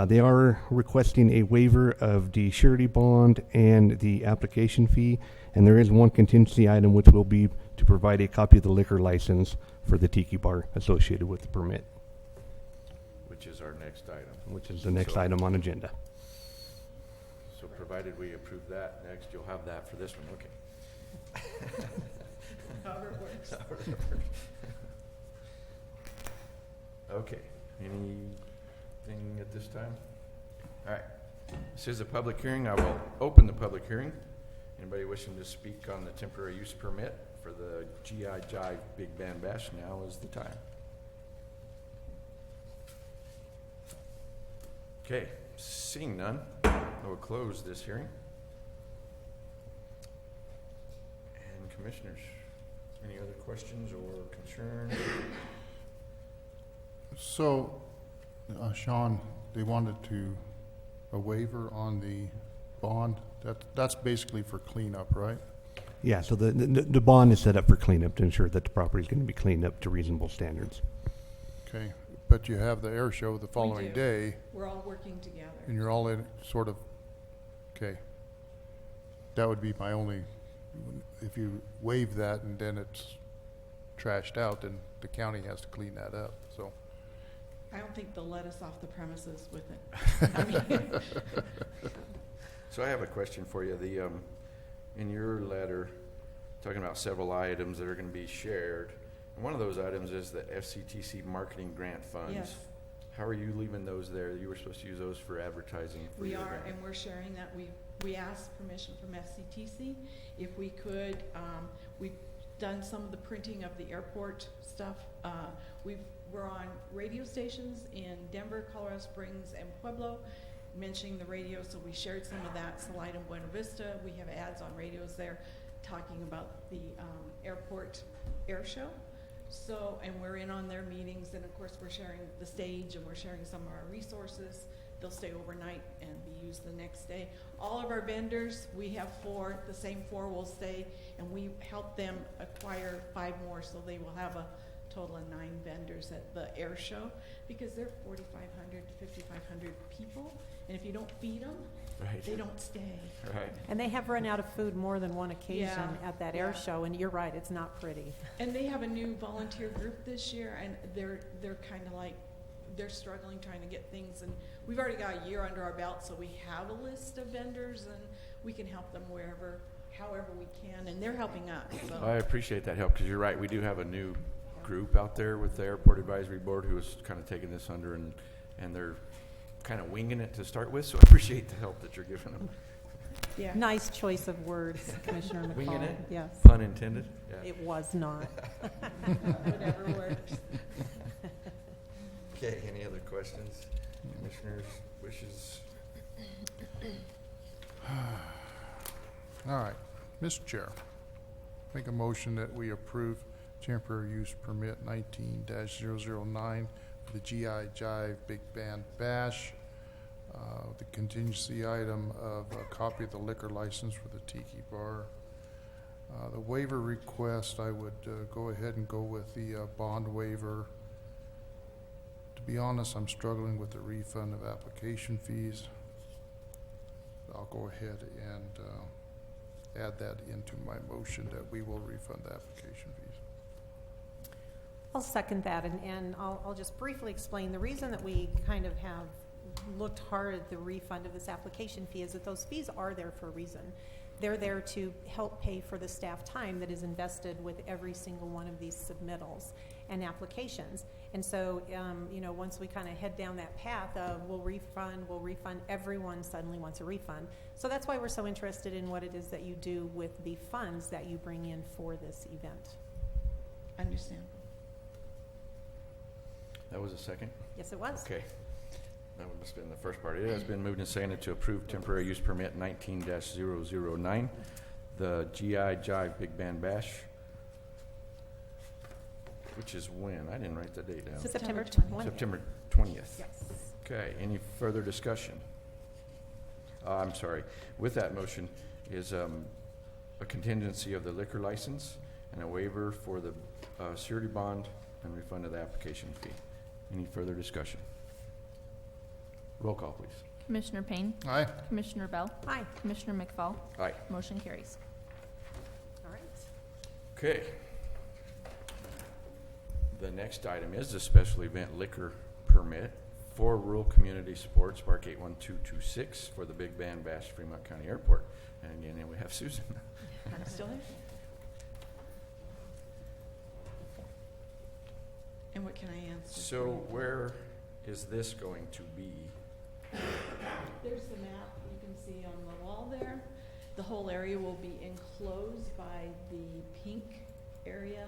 They are requesting a waiver of the surety bond and the application fee, and there is one contingency item which will be to provide a copy of the liquor license for the tiki bar associated with the permit, Which is our next item. which is the next So- item on agenda. So provided we approve that next, you'll have that for this one, okay. However it works. Okay, anything at this time? All right, this is a public hearing. I will open the public hearing. Anybody wishing to speak on the temporary use permit for the GI Jive Big Band Bash, now is the time. Okay, seeing none, I will close this hearing. And commissioners, any other questions or concerns? So, Sean, they wanted a waiver on the bond. That's basically for cleanup, right? Yeah, so the bond is set up for cleanup to ensure that the property is going to be cleaned up to reasonable standards. Okay, but you have the air show the following do. day, We're all working together. and you're all in sort of, okay. That would be my only, if you waive that and then it's trashed out, then the county has to clean that up, so. I don't think they'll let us off the premises with it. I mean, So I have a question for you. In your letter, talking about several items that are going to be shared, and one of those items is the FCTC marketing grant funds. Yes. How are you leaving those there? You were supposed to use those for advertising for we your are, event. and we're sharing that. We asked permission from FCTC if we could. We've done some of the printing of the airport stuff. We're on radio stations in Denver, Colorado Springs, and Pueblo, mentioning the radio, so we shared some of that. Salida and Buena Vista, we have ads on radios there talking about the airport air show. So, and we're in on their meetings, and of course we're sharing the stage, and we're sharing some of our resources. They'll stay overnight and be used the next day. All of our vendors, we have 4, the same 4 will stay, and we help them acquire 5 more, so they will have a total of 9 vendors at the air show, because they're 4,500 to 5,500 people, and if you don't feed them, Right. they don't stay. Right. And they have run out of food more than one occasion Yeah, at that air yeah. show, and you're right, it's not pretty. And they have a new volunteer group this year, and they're kind of like, they're struggling trying to get things, and we've already got a year under our belt, so we have a list of vendors, and we can help them however we can, and they're helping us. So. I appreciate that help, because you're right. We do have a new group out there with the Airport Advisory Board who is kind of taking this under, and they're kind of winging it to start with, so I appreciate the help that you're giving them. Yeah. Nice choice of words, Commissioner McCall. Winging it? Yes. Pun intended? Yeah. It was not. Whatever works. Okay, any other questions? Commissioners' wishes? All right, Mr. Chair, make a motion that we approve temporary use permit 19-009 for the GI Jive Big Band Bash. The contingency item of a copy of the liquor license for the Tiki Bar. The waiver request, I would go ahead and go with the bond waiver. To be honest, I'm struggling with the refund of application fees. I'll go ahead and add that into my motion that we will refund the application fees. I'll second that, and I'll just briefly explain. The reason that we kind of have looked hard at the refund of this application fee is that those fees are there for a reason. they're there to help pay for the staff time that is invested with every single one of these submittals and applications. And so, once we kind of head down that path of we'll refund, everyone suddenly wants a refund. So that's why we're so interested in what it is that you do with the funds that you bring in for this event. Understand. That was a second? Yes, it was. Okay. That must have been the first part. It has been moved and seconded to approve temporary use permit 19-009, the GI Jive Big Band Bash, which is when? I didn't write the date down. September 20th. September 20th. Yes. Okay, any further discussion? I'm sorry. With that motion is a contingency of the liquor license and a waiver for the surety bond and refund of the application fee. Any further discussion? Roll call, please. Commissioner Payne? Aye. Commissioner Bell? Aye. Commissioner McFall? Aye. Motion carries. All right. Okay. The next item is the special event liquor permit for Rural Community Sports, Park 81226, for the Big Band Bash, Fremont County Airport. And again, we have Susan. I'm still there. And what can I answer? So where is this going to be? There's the map you can see on the wall there. The whole area will be enclosed by the pink area.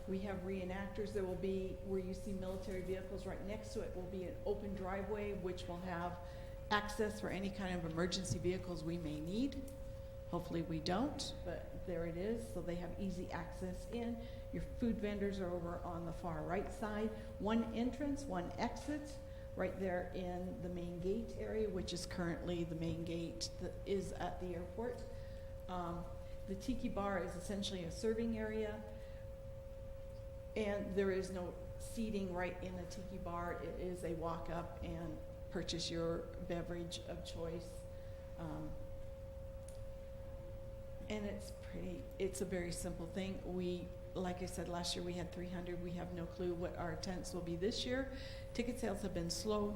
We have reenactors. There will be, where you see military vehicles right next to it, will be an open driveway which will have access for any kind of emergency vehicles we may need. Hopefully we don't, but there it is. So they have easy access in. Your food vendors are over on the far right side. One entrance, one exit, right there in the main gate area, which is currently the main gate that is at the airport. The tiki bar is essentially a serving area, and there is no seating right in the tiki bar. It is a walk up and purchase your beverage of choice. And it's a very simple thing. Like I said, last year we had 300. We have no clue what our attendance will be this year. Ticket sales have been slow,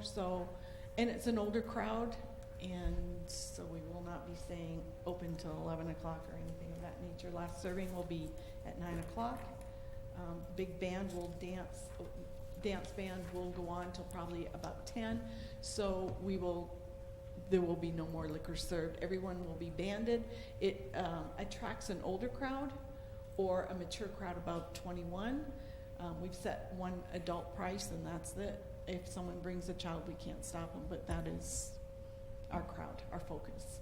and it's an older crowd, and so we will not be staying open till 11 o'clock or anything of that nature. Last serving will be at 9 o'clock. Big band will dance band will go on till probably about 10. So there will be no more liquor served. Everyone will be banded. It attracts an older crowd or a mature crowd about 21. We've set one adult price, and that's it. If someone brings a child, we can't stop them, but that is our crowd, our focus.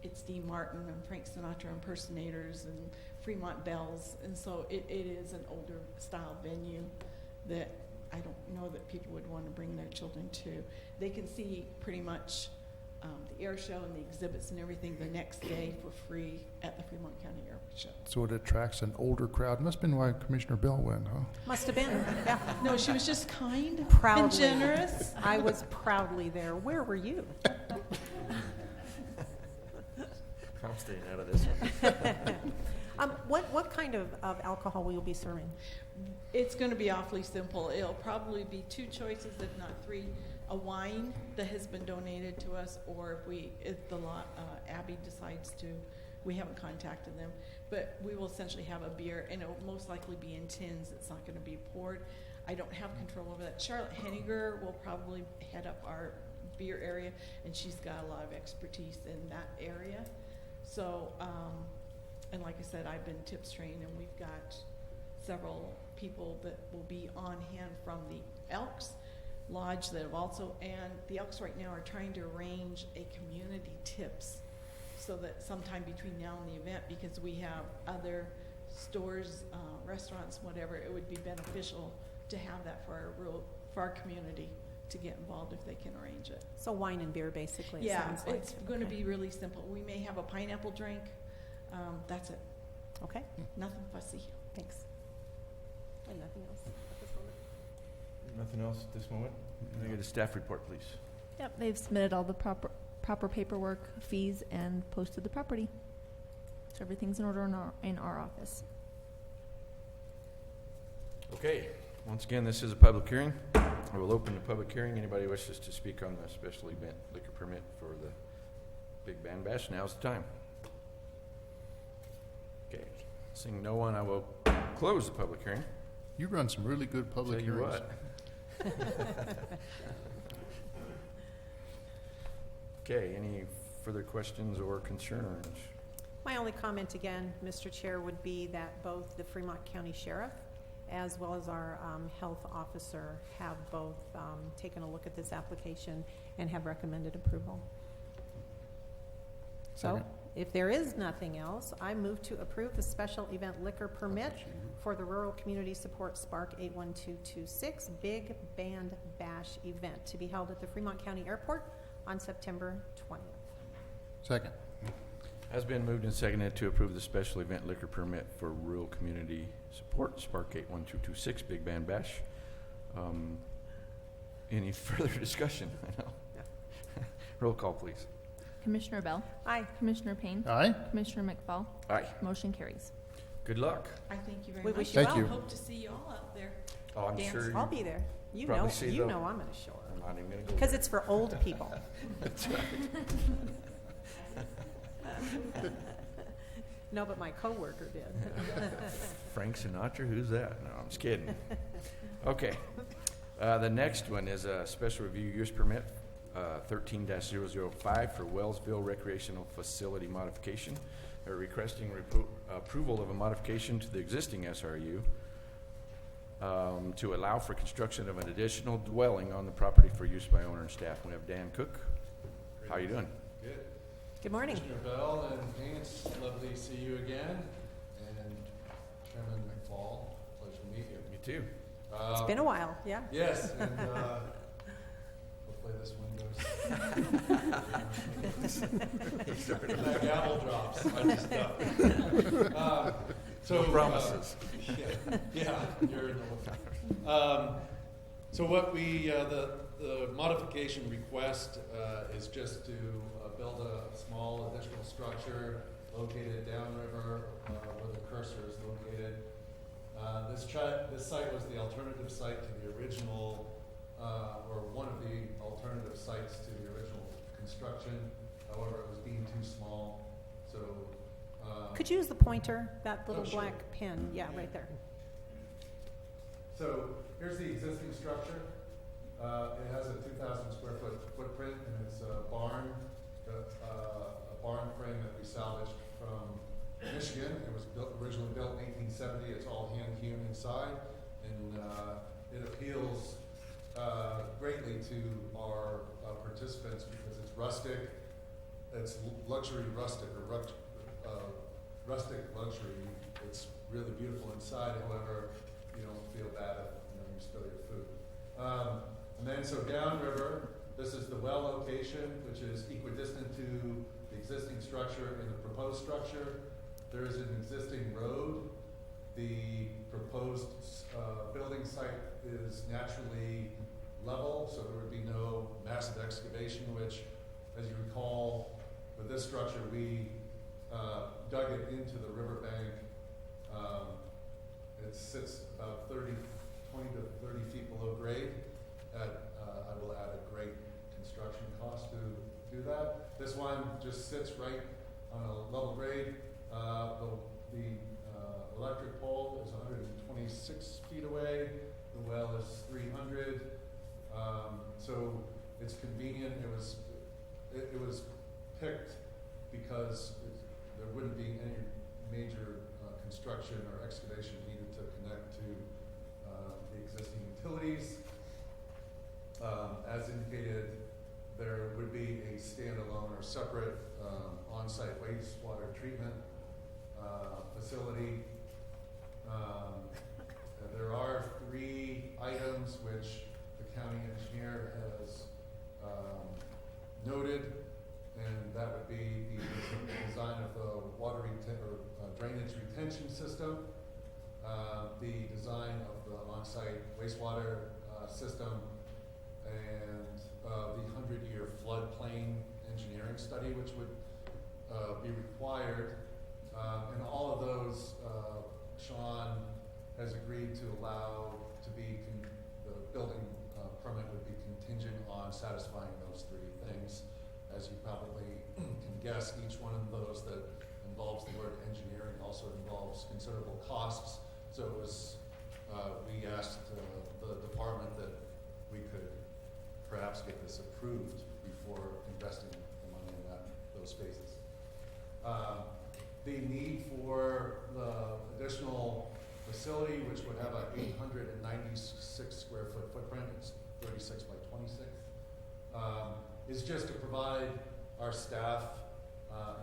It's Dean Martin and Frank Sinatra impersonators and Fremont Bells, and so it is an older style venue that I don't know that people would want to bring their children to. They can see pretty much the air show and the exhibits and everything the next day for free at the Fremont County Airport Show. So it attracts an older crowd. Must have been why Commissioner Bell went, huh? Must have been. Yeah. No, she was just kind Proudly. and generous. I was proudly there. Where were you? I'm staying out of this one. What kind of alcohol will you be serving? It's going to be awfully simple. It'll probably be two choices, if not three. A wine that has been donated to us, or if Abby decides to, we haven't contacted them, but we will essentially have a beer, and it will most likely be in tins. It's not going to be poured. I don't have control over that. Charlotte Henniger will probably head up our beer area, and she's got a lot of expertise in that area. So, and like I said, I've been tips trained, and we've got several people that will be on hand from the Elks Lodge that have also, and the Elks right now are trying to arrange a community tips so that sometime between now and the event, because we have other stores, restaurants, whatever, it would be beneficial to have that for our community to get involved if they can arrange it. So wine and beer, basically. It Yeah, sounds like. it's going to be really simple. We may have a pineapple drink. That's it. Okay. Nothing fussy. Thanks. And nothing else at this moment. Nothing else at this moment? Can I get a staff report, please? Yep, they've submitted all the proper paperwork, fees, and posted the property. So everything's in order in our office. Okay, once again, this is a public hearing. I will open the public hearing. Anybody wishes to speak on the special event liquor permit for the Big Band Bash, now's the time. Okay, seeing no one, I will close the public hearing. You run some really good public Tell you hearings. what. Okay, any further questions or concerns? My only comment again, Mr. Chair, would be that both the Fremont County Sheriff as well as our health officer have both taken a look at this application and have recommended approval. So, Second. if there is nothing else, I move to approve the special event liquor permit for the Rural Community Support Spark 81226 Big Band Bash event to be held at the Fremont County Airport on September 20th. Second. Has been moved and seconded to approve the special event liquor permit for Rural Community Support Spark 81226 Big Band Bash. Any further discussion? I know. No. Roll call, please. Commissioner Bell? Aye. Commissioner Payne? Aye. Commissioner McFall? Aye. Motion carries. Good luck. I thank you very We much. wish you well. I you. hope to see you all out there. Oh, I'm Dance. sure I'll be there. You Probably know, see you them. know I'm going to show up. I'm not even going to go Because there. it's for old people. That's right. No, but my coworker did. Frank Sinatra, who's that? No, I'm just kidding. Okay. The next one is a special review use permit, 13-005 for Wellsville Recreational Facility modification. They're requesting approval of a modification to the existing SRU to allow for construction of an additional dwelling on the property for use by owner and staff. We have Dan Cook. How you doing? Good. Good morning. Commissioner Bell and Payne, it's lovely to see you again. And Chairman McFall, pleasure to meet you. You too. It's been a while, yeah. Yes, and hopefully this one goes. That gavel drops. I just No promises. Yeah, you're in the so what we, the modification request is just to build a small additional structure located downriver where the cursor is located. This site was the alternative site to the original, or one of the alternative sites to the original construction. However, it was deemed too small, so. Could you use the pointer, that little sure. black pin? Yeah, right there. So here's the existing structure. It has a 2,000 square foot footprint, and it's a barn frame that we salvaged from Michigan. It was originally built in 1870. It's all hand hewn inside, and it appeals greatly to our participants because it's rustic. It's luxury rustic or rustic luxury. It's really beautiful inside. However, you don't feel bad if you spill your food. And then so downriver, this is the well location, which is equidistant to the existing structure and the proposed structure. There is an existing road. The proposed building site is naturally level, so there would be no massive excavation, which, as you recall, with this structure, we dug it into the riverbank. It sits about 20 to 30 feet below grade. I will add a great construction cost to do that. This one just sits right on a level grade. The electric pole is 126 feet away. The well is 300. So it's convenient. It was picked because there wouldn't be any major construction or excavation needed to connect to the existing utilities. As indicated, there would be a standalone or separate on-site wastewater treatment facility. There are 3 items which the county engineer has noted, and that would be the design of the water drainage retention system, the design of the on-site wastewater system, and the 100-year floodplain engineering study, which would be required. And all of those, Sean has agreed to allow to be, the building permit would be contingent on satisfying those 3 things. As you probably can guess each one of those that involves the word engineering also involves considerable costs. So it was, we asked the department that we could perhaps get this approved before investing the money in those phases. The need for the additional facility, which would have a 896 square foot footprint, it's 36 by 26, is just to provide our staff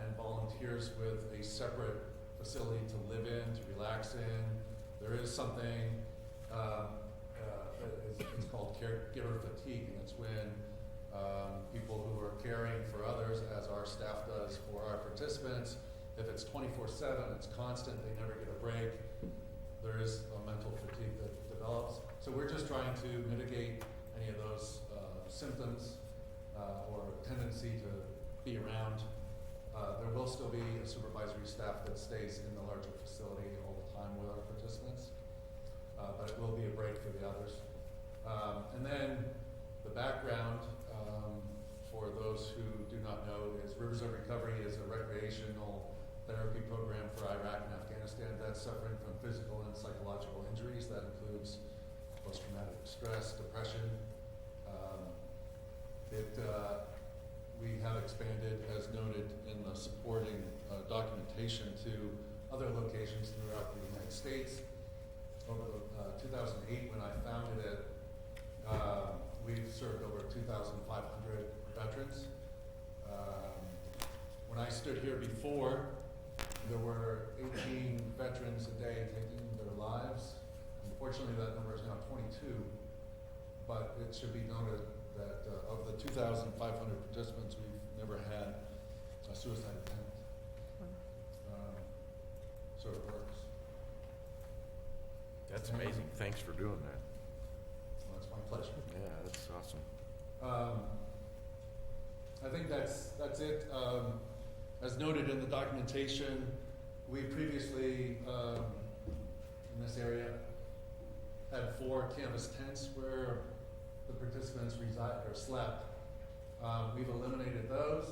and volunteers with a separate facility to live in, to relax in. There is something it's called caregiver fatigue, and it's when people who are caring for others, as our staff does for our participants, if it's 24/7, it's constant, they never get a break, there is a mental fatigue that develops. So we're just trying to mitigate any of those symptoms or tendency to be around. There will still be a supervisory staff that stays in the larger facility all the time with our participants, but it will be a break for the others. And then the background, for those who do not know, is Rivers of Recovery is a recreational therapy program for Iraq and Afghanistan that's suffering from physical and psychological injuries. That includes post-traumatic stress, depression. We have expanded, as noted in the supporting documentation, to other locations throughout the United States. Over 2008, when I founded it, we've served over 2,500 veterans. When I stood here before, there were 18 veterans a day taking their lives. Unfortunately, that number is now 22, but it should be noted that of the 2,500 participants, we've never had a suicide attempt. So it works. That's amazing. Thanks for doing that. Well, it's my pleasure. Yeah, that's awesome. I think that's it. As noted in the documentation, we previously, in this area, had 4 canvas tents where the participants reside or slept. We've eliminated those.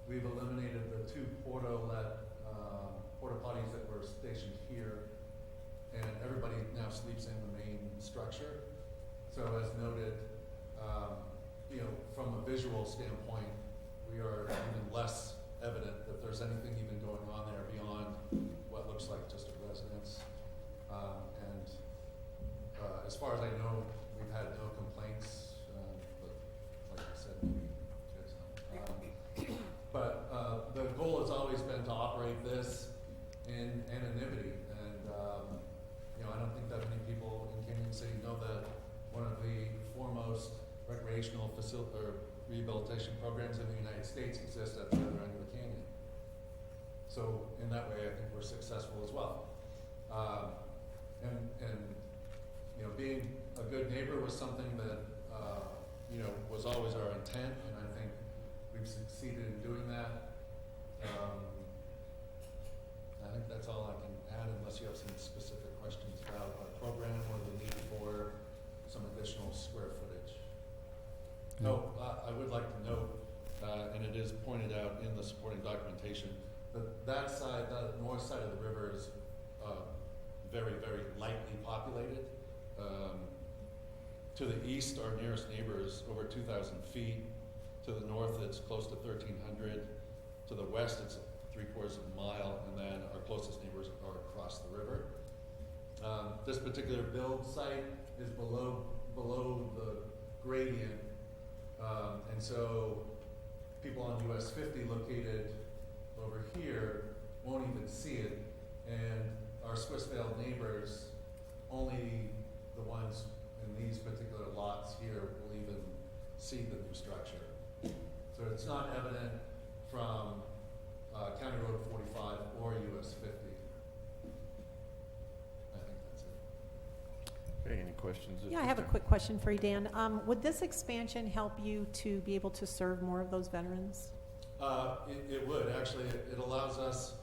We've eliminated the 2 porta potties that were stationed here, and everybody now sleeps in the main structure. So as noted, from a visual standpoint, we are even less evident that there's anything even going on there beyond what looks like just a residence. As far as I know, we've had no complaints, but like I said, maybe you guys know. But the goal has always been to operate this in anonymity, and I don't think that many people in Canyon City know that one of the foremost recreational rehabilitation programs in the United States exists at the other end of the canyon. So in that way, I think we're successful as well. Being a good neighbor was something that was always our intent, and I think we've succeeded in doing that. I think that's all I can add, unless you have some specific questions about our program or the need for some additional square footage. No. I would like to note, and it is pointed out in the supporting documentation, that side, the north side of the river is very, very lightly populated. To the east, our nearest neighbor is over 2,000 feet. To the north, it's close to 1,300. To the west, it's 3/4 of a mile, and then our closest neighbors are across the river. This particular build site is below the gradient, and so people on US 50 located over here won't even see it, and our Swissvale neighbors, only the ones in these particular lots here will even see the new structure. So it's not evident from County Road 45 or US 50. I think that's it. Okay, any questions? Yeah, I have a quick question for you, Dan. Would this expansion help you to be able to serve more of those veterans? It would, actually. It allows us,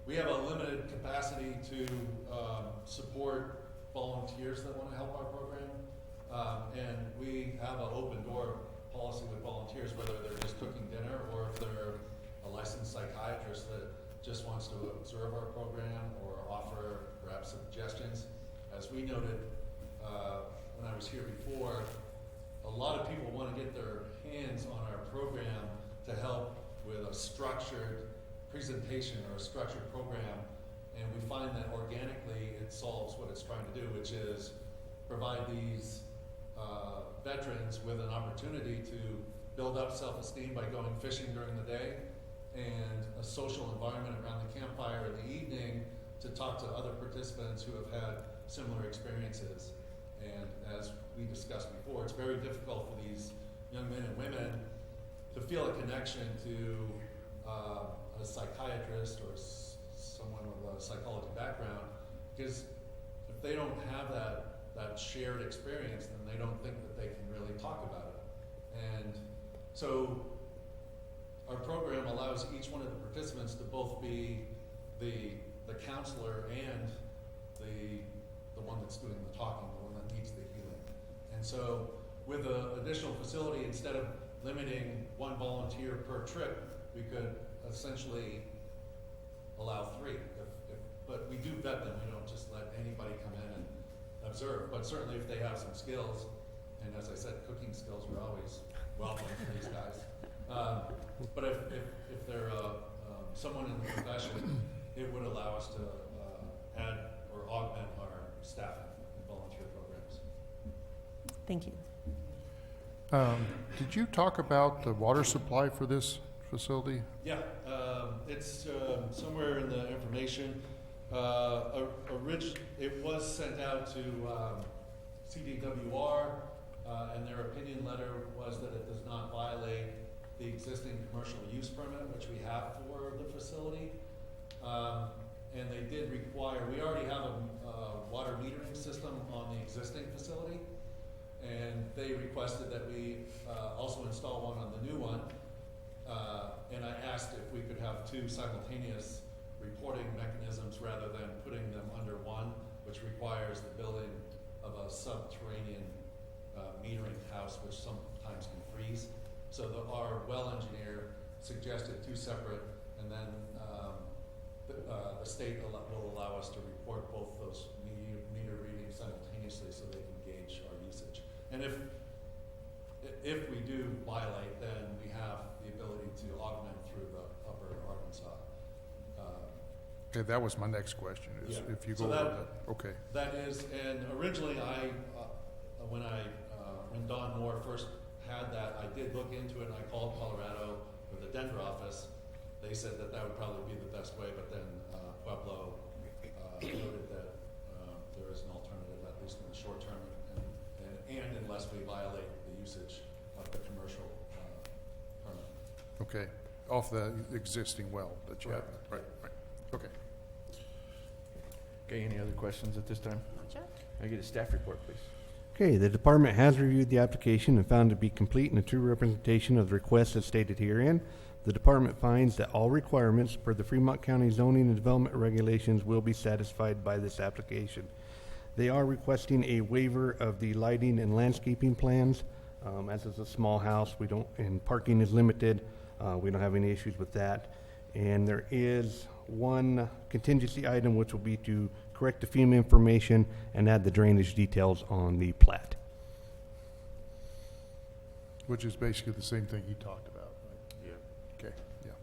we have a limited capacity to support volunteers that want to help our program. And we have an open door policy with volunteers, whether they're just cooking dinner or if they're a licensed psychiatrist that just wants to observe our program or offer perhaps suggestions. As we noted when I was here before, a lot of people want to get their hands on our program to help with a structured presentation or a structured program, and we find that organically it solves what it's trying to do, which is provide these veterans with an opportunity to build up self-esteem by going fishing during the day, and a social environment around the campfire in the evening to talk to other participants who have had similar experiences. And as we discussed before, it's very difficult for these young men and women to feel a connection to a psychiatrist or someone with a psychology background, because if they don't have that shared experience, then they don't think that they can really talk about it. And so our program allows each one of the participants to both be the counselor and the one that's doing the talking, the one that needs the healing. And so with an additional facility, instead of limiting one volunteer per trip, we could essentially allow 3. But we do vet them. We don't just let anybody come in and observe. But certainly if they have some skills, and as I said, cooking skills are always welcome for these guys. But if they're someone in the profession, it would allow us to add or augment our staffing and volunteer programs. Thank you. Did you talk about the water supply for this facility? Yeah, it's somewhere in the information. It was sent out to CDWR, and their opinion letter was that it does not violate the existing commercial use permit, which we have for the facility. And they did require, we already have a water metering system on the existing facility, and they requested that we also install one on the new one. And I asked if we could have 2 simultaneous reporting mechanisms rather than putting them under one, which requires the building of a subterranean metering house, which sometimes can freeze. So our well engineer suggested 2 separate, and then the state will allow us to report both those meter readings simultaneously so they can gauge our usage. And if we do violate, then we have the ability to augment through the Upper Arkansas. Okay, that was my next question. Is Yeah. if you So go that- over that. Okay. That is, and originally when Don Moore first had that, I did look into it, and I called Colorado or the Denver office. They said that would probably be the best way, but then Pueblo noted that there is an alternative, at least in the short term, and unless we violate the usage of the commercial permit. Okay, off the existing well that you have. Right. Right. Okay. Okay, any other questions at this time? Can I get a staff report, please? Okay, the department has reviewed the application and found it to be complete and a true representation of the request as stated herein. The department finds that all requirements per the Fremont County zoning and development regulations will be satisfied by this application. They are requesting a waiver of the lighting and landscaping plans. As it's a small house, and parking is limited. We don't have any issues with that. And there is one contingency item, which will be to correct the FEMA information and add the drainage details on the plat. Which is basically the same thing he talked about, right? Yeah. Okay, yeah.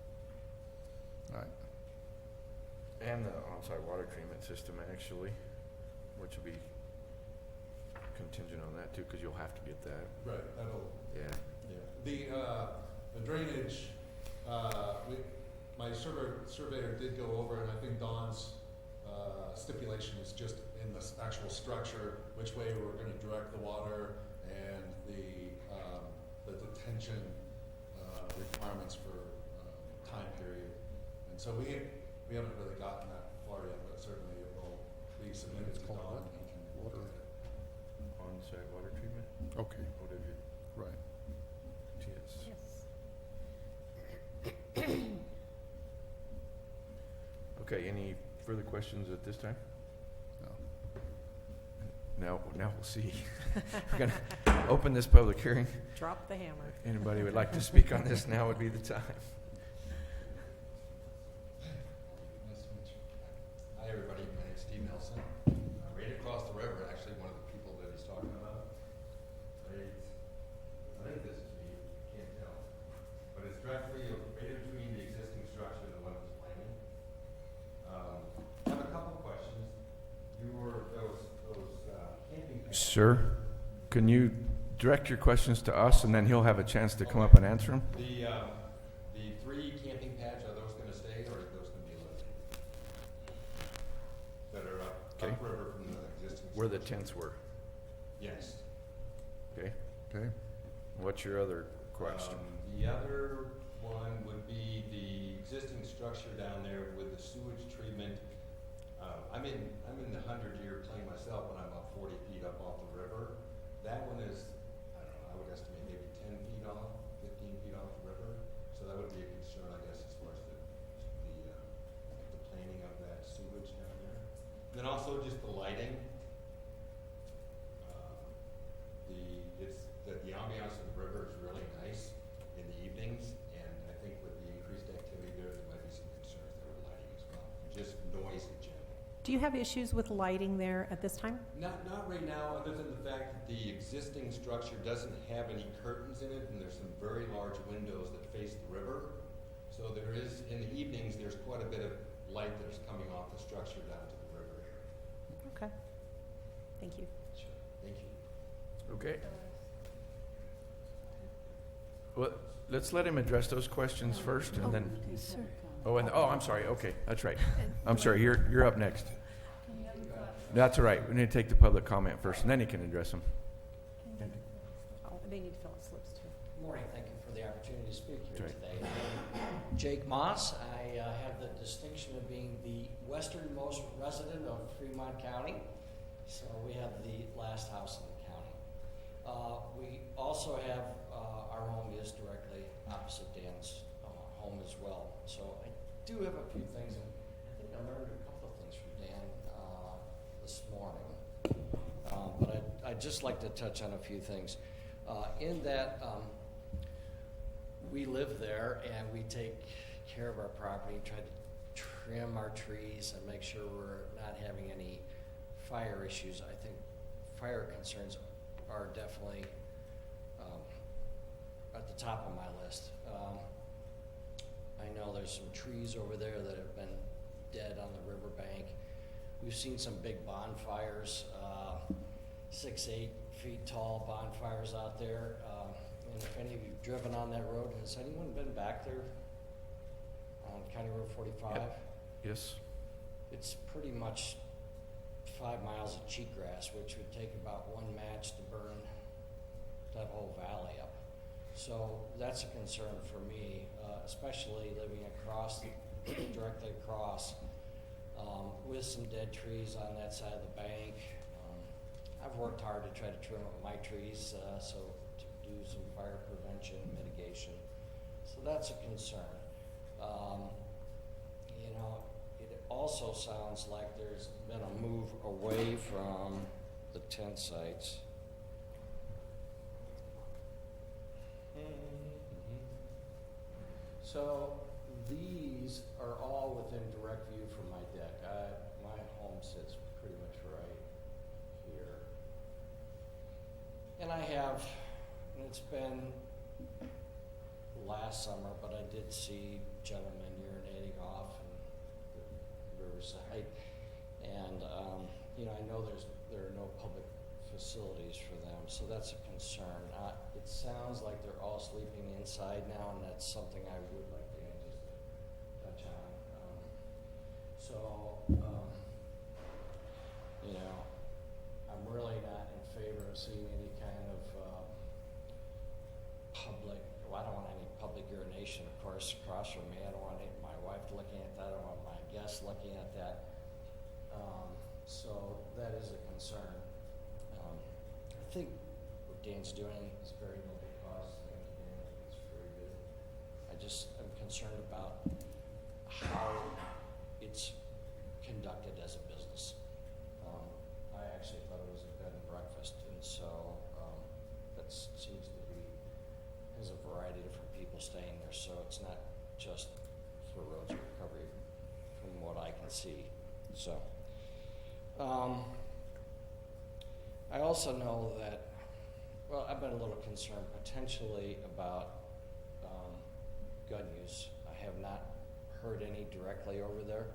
All right. And the on-site water treatment system, actually, which will be contingent on that too, because you'll have to get that. Right. That'll. Yeah. Yeah. The drainage. My surveyor did go over, and I think Don's stipulation is just in the actual structure, which way we're going to direct the water and the detention requirements for time period. And so we haven't really gotten that far yet, but certainly it will be submitted to Don, and he can Water. look at it. On-site water treatment? Okay, OW. right. Yes. Okay, any further questions at this time? No. Now we'll see. We're going to open this public hearing. Drop the hammer. Anybody would like to speak on this, now would be the time. Sir, can you direct your questions to us, and then he'll have a chance to come up and answer them? The 3 camping pads, are those going to stay, or are those going to be eliminated? That are upriver from the existing. Where the structure? tents were. Yes. Okay. Okay. What's your other question? The other one would be the existing structure down there with the sewage treatment. I'm in the 100-year plain myself when I'm about 40 feet up off the river. That one is, I don't know, I would estimate maybe 10 feet off, 15 feet off the river. So that would be a concern, I guess, as far as the planning of that sewage down there. And then also just the lighting. The ambiance of the river is really nice in the evenings, and I think with the increased activity there might be some concerns there with lighting as well, and just noise in general. Do you have issues with lighting there at this time? Not right now, other than the fact that the existing structure doesn't have any curtains in it, and there's some very large windows that face the river. So there is, in the evenings, there's quite a bit of light that's coming off the structure down to the river here. Okay. Thank you. Sure. Thank you. Okay. Well, let's let him address those questions first, and then. Sir. I'm sorry. Okay, that's right. I'm sorry. You're up next. That's all right. We need to take the public comment first, and then he can address them. Oh, they need to fill out slips too. Good morning. Thank you for the opportunity to speak here Right. today. Jake Moss. I have the distinction of being the westernmost resident of Fremont County. So we have the last house in the county. We also have, our home is directly opposite Dan's home as well. So I do have a few things, and I think I learned a couple of things from Dan this morning. But I'd just like to touch on a few things. In that we live there and we take care of our property, try to trim our trees and make sure we're not having any fire issues. I think fire concerns are definitely at the top of my list. I know there's some trees over there that have been dead on the riverbank. We've seen some big bonfires, 6-8 feet tall bonfires out there. And if any of you've driven on that road, has anyone been back there on County Road 45? Yep. Yes. It's pretty much 5 miles of cheatgrass, which would take about 1 match to burn that whole valley up. So that's a concern for me, especially living across, directly across, with some dead trees on that side of the bank. I've worked hard to try to trim up my trees, so to do some fire prevention, mitigation. So that's a concern. You know, it also sounds like there's been a move away from the tent sites. So these are all within direct view from my deck. My home sits pretty much right here. And I have, and it's been last summer, but I did see gentlemen urinating off in the riverside. And, you know, I know there are no public facilities for them, so that's a concern. It sounds like they're all sleeping inside now, and that's something I would like Dan just to touch on. You know, I'm really not in favor of seeing any kind of public, well, I don't want any public urination, of course, across from me. I don't want my wife looking at that. I don't want my guests looking at that. So that is a concern. I think what Dan's doing is very noble cause. Thank you, Dan. I think it's very good. I just am concerned about how it's conducted as a business. I actually thought it was a bed and breakfast, and so that seems to be, has a variety of different people staying there, so it's not just for roads recovery from what I can see. So I also know that, well, I've been a little concerned potentially about gun use. I have not heard any directly over there,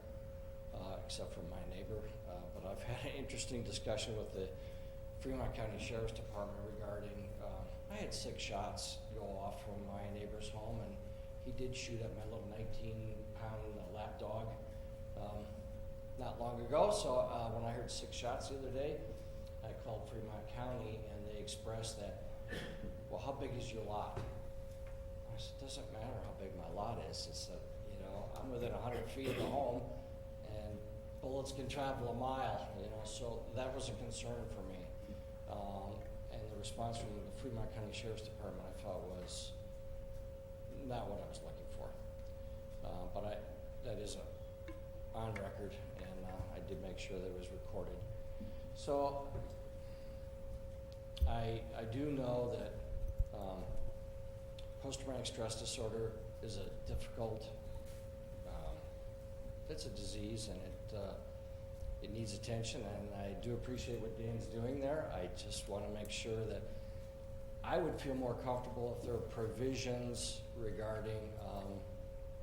except from my neighbor, but I've had an interesting discussion with the Fremont County Sheriff's Department regarding, I had 6 shots go off from my neighbor's home, and he did shoot at my little 19-pound lap dog not long ago. So when I heard 6 shots the other day, I called Fremont County, and they expressed that, well, how big is your lot? I said, it doesn't matter how big my lot is. It's that, you know, I'm within 100 feet of the home, and bullets can travel a mile, you know, so that was a concern for me. And the response from the Fremont County Sheriff's Department I thought was not what I was looking for. But that is on record, and I did make sure that it was recorded. So I do know that post-traumatic stress disorder is a difficult, it's a disease, and it needs attention, and I do appreciate what Dan's doing there. I just want to make sure that I would feel more comfortable if there were provisions regarding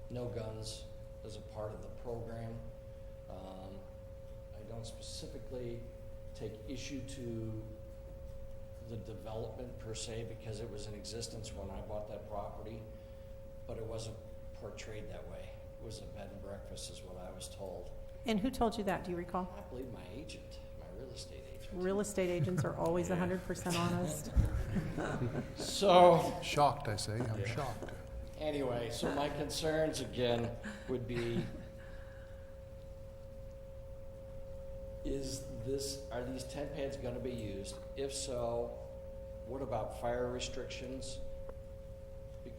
no guns as a part of the program. I don't specifically take issue to the development per se because it was in existence when I bought that property, but it wasn't portrayed that way. It was a bed and breakfast is what I was told. And who told you that? Do you recall? I believe my agent, my real estate agent. Real estate agents are always 100% honest. So Shocked, I say. I'm shocked. anyway, so my concerns again would be, are these tent pads going to be used? If so, what about fire restrictions?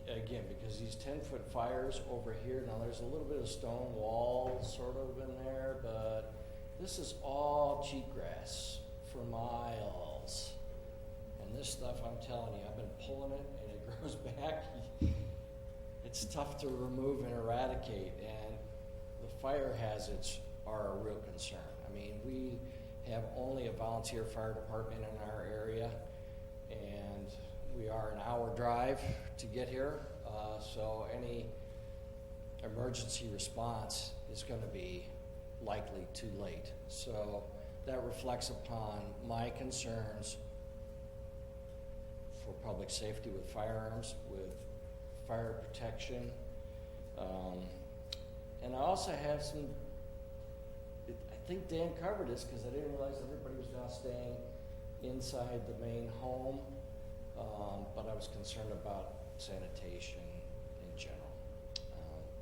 Again, because these 10-foot fires over here, now there's a little bit of stone wall sort of in there, but this is all cheatgrass for miles. And this stuff, I'm telling you, I've been pulling it and it grows back. It's tough to remove and eradicate, and the fire hazards are a real concern. I mean, we have only a volunteer fire department in our area, and we are an hour drive to get here, so any emergency response is going to be likely too late. So that reflects upon my concerns for public safety with firearms, with fire protection, and I also have some, I think Dan covered this because I didn't realize everybody was now staying inside the main home. But I was concerned about sanitation in general.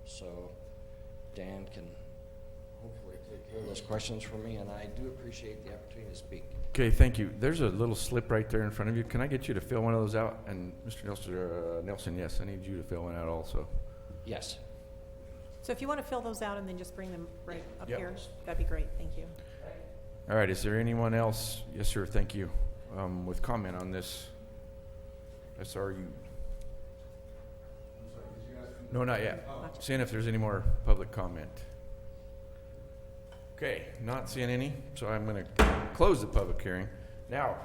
So Dan can hopefully take care of those questions for me, and I do appreciate the opportunity to speak. Okay, thank you. There's a little slip right there in front of you. Can I get you to fill one of those out? And Mr. Nelson, yes, I need you to fill one out also. Yes. So if you want to fill those out and then just bring them right up Yep. here, that'd be great. Thank you. All right, is there anyone else? Yes, sir, thank you. With comment on this SRU? No, not yet. Seeing if there's any more public comment. Okay, not seeing any, so I'm going to close the public hearing. Now,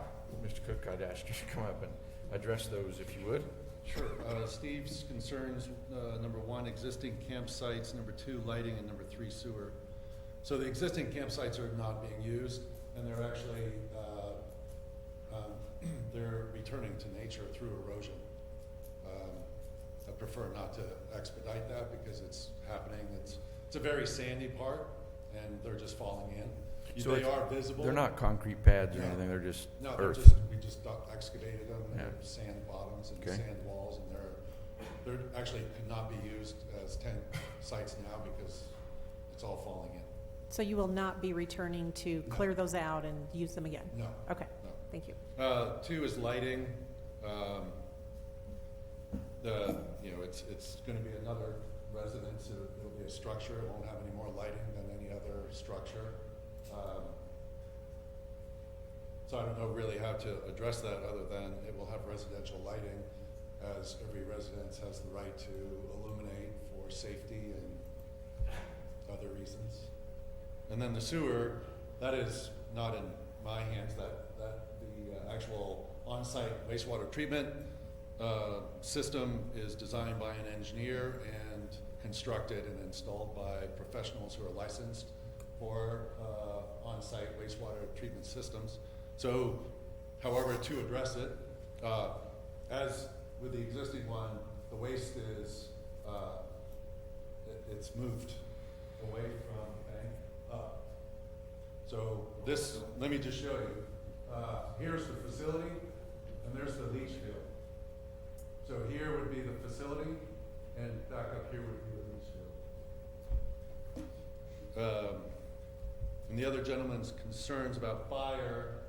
Mr. Cook, I'd ask you to come up and address those if you would. Sure. Steve's concerns, number 1, existing campsites, number 2, lighting, and number 3, sewer. So the existing campsites are not being used, and they're actually they're returning to nature through erosion. I prefer not to expedite that because it's happening. It's a very sandy part, and they're just falling in. So they are visible. They're not concrete pads or No. anything. They're just No, earth. we just excavated them, and Yeah. they're sand bottoms and Okay. sand walls, and they're actually could not be used as tent sites now because it's all falling in. So you will not be returning to clear those out and use them again? No. Okay, No. thank you. 2 is lighting. It's going to be another residence. It'll be a structure. It won't have any more lighting than any other structure. So I don't know really how to address that other than it will have residential lighting, as every residence has the right to illuminate for safety and other reasons. And then the sewer, that is not in my hands. That the actual on-site wastewater treatment system is designed by an engineer and constructed and installed by professionals who are licensed for on-site wastewater treatment systems. So However, to address it, as with the existing one, the waste is, it's moved away from the bank up. So this, let me just show you. Here's the facility, and there's the leach field. So here would be the facility, and back up here would be the leach field. And the other gentleman's concerns about fire,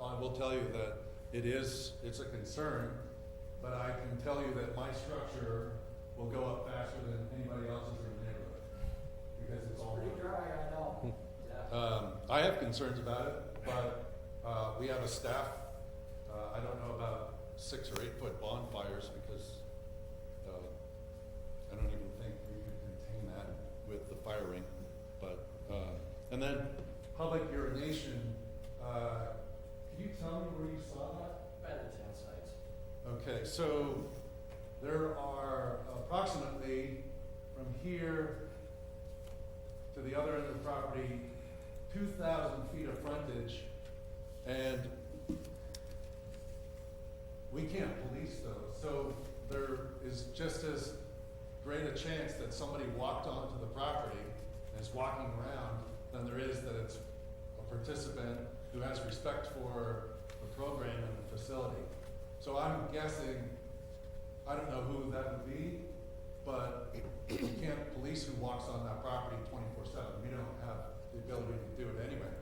I will tell you that it's a concern, but I can tell you that my structure will go up faster than anybody else's in the neighborhood, because it's all Pretty dry, I know. I have concerns about it, but we have a staff. I don't know about 6 or 8 foot bonfires, because I don't even think we could contain that with the fire ring. But and then public urination. Can you tell me where you saw that? By the 10 sites. Okay, so there are approximately from here to the other end of the property, 2,000 feet of frontage, and we can't police those. So there is just as great a chance that somebody walked onto the property and is walking around than there is that it's a participant who has respect for the program and the facility. So I'm guessing, I don't know who that would be, but we can't police who walks on that property 24/7. We don't have the ability to do it anyway.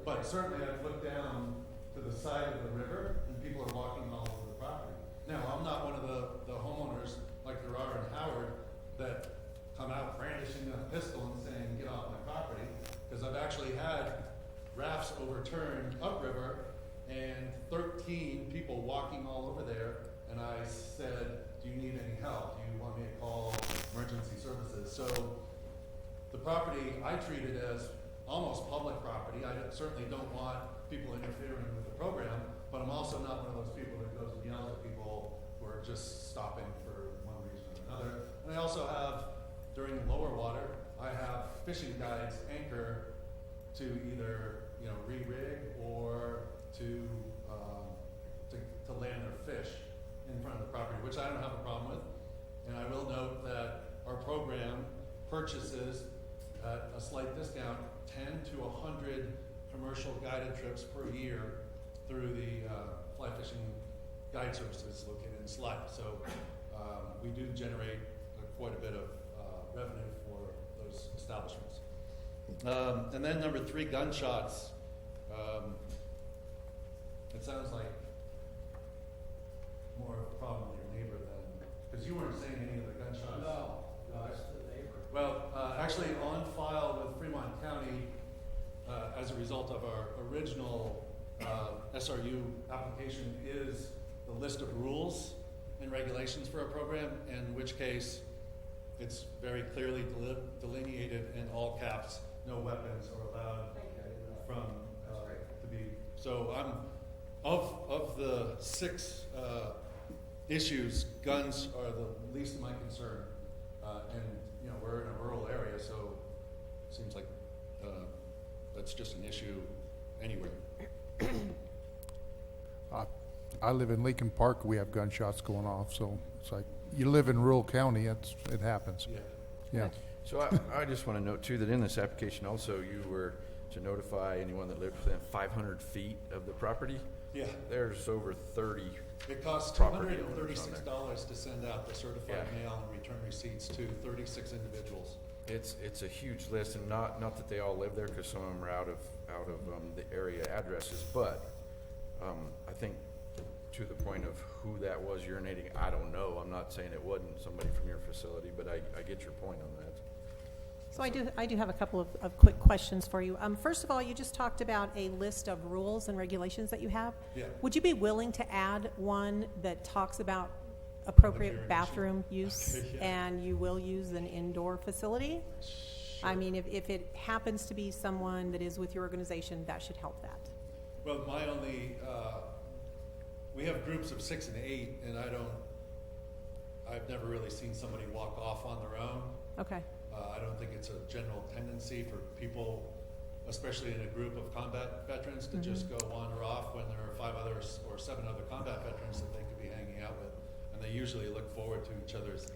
But certainly I've looked down to the side of the river and people are walking all over the property. Now, I'm not one of the homeowners like there are in Howard that come out brandishing a pistol and saying, get off my property, because I've actually had rafts overturned upriver and 13 people walking all over there, and I said, do you need any help? Do you want me to call emergency services? So the property I treated as almost public property. I certainly don't want people interfering with the program, but I'm also not one of those people that goes and yells at people who are just stopping for one reason or another. And I also have, during lower water, I have fishing guides anchor to either re-rig or to land their fish in front of the property, which I don't have a problem with. And I will note that our program purchases at a slight discount 10 to 100 commercial guided trips per year through the fly fishing guide services located in Slide. So we do generate quite a bit of revenue for those establishments. And then number 3, gunshots. It sounds like more of a problem with your neighbor than, because you weren't saying any of the gunshots. No, it's the neighbor. Well, actually on file with Fremont County, as a result of our original SRU application, is the list of rules and regulations for our program, in which case it's very clearly delineated in all caps, no weapons are allowed from to be. So I'm of the 6 issues, guns are the least of my concern, and we're in a rural area, so it seems like that's just an issue anywhere. I live in Lincoln Park. We have gunshots going off, so it's like you live in rural county. It happens. Yeah. So I just want to note too that in this application also you were to notify anyone that lived within 500 feet of the property. Yeah. There's over 30. It costs property owners on there. $236 to send out the certified mail and return receipts to 36 individuals. It's a huge list, and not that they all live there, because some of them are out of the area addresses. But I think to the point of who that was urinating, I don't know. I'm not saying it wasn't somebody from your facility, but I get your point on that. So I do have a couple of quick questions for you. First of all, you just talked about a list of rules and regulations that you have. Yeah. Would you be willing to add one that talks about appropriate bathroom use and you will use an indoor facility? Sure. I mean, if it happens to be someone that is with your organization, that should help that. Well, my only, we have groups of 6 and 8, and I've never really seen somebody walk off on their own. Okay. I don't think it's a general tendency for people especially in a group of combat veterans, to just go wander off when there are 5 others or 7 other combat veterans that they could be hanging out with. And they usually look forward to each other's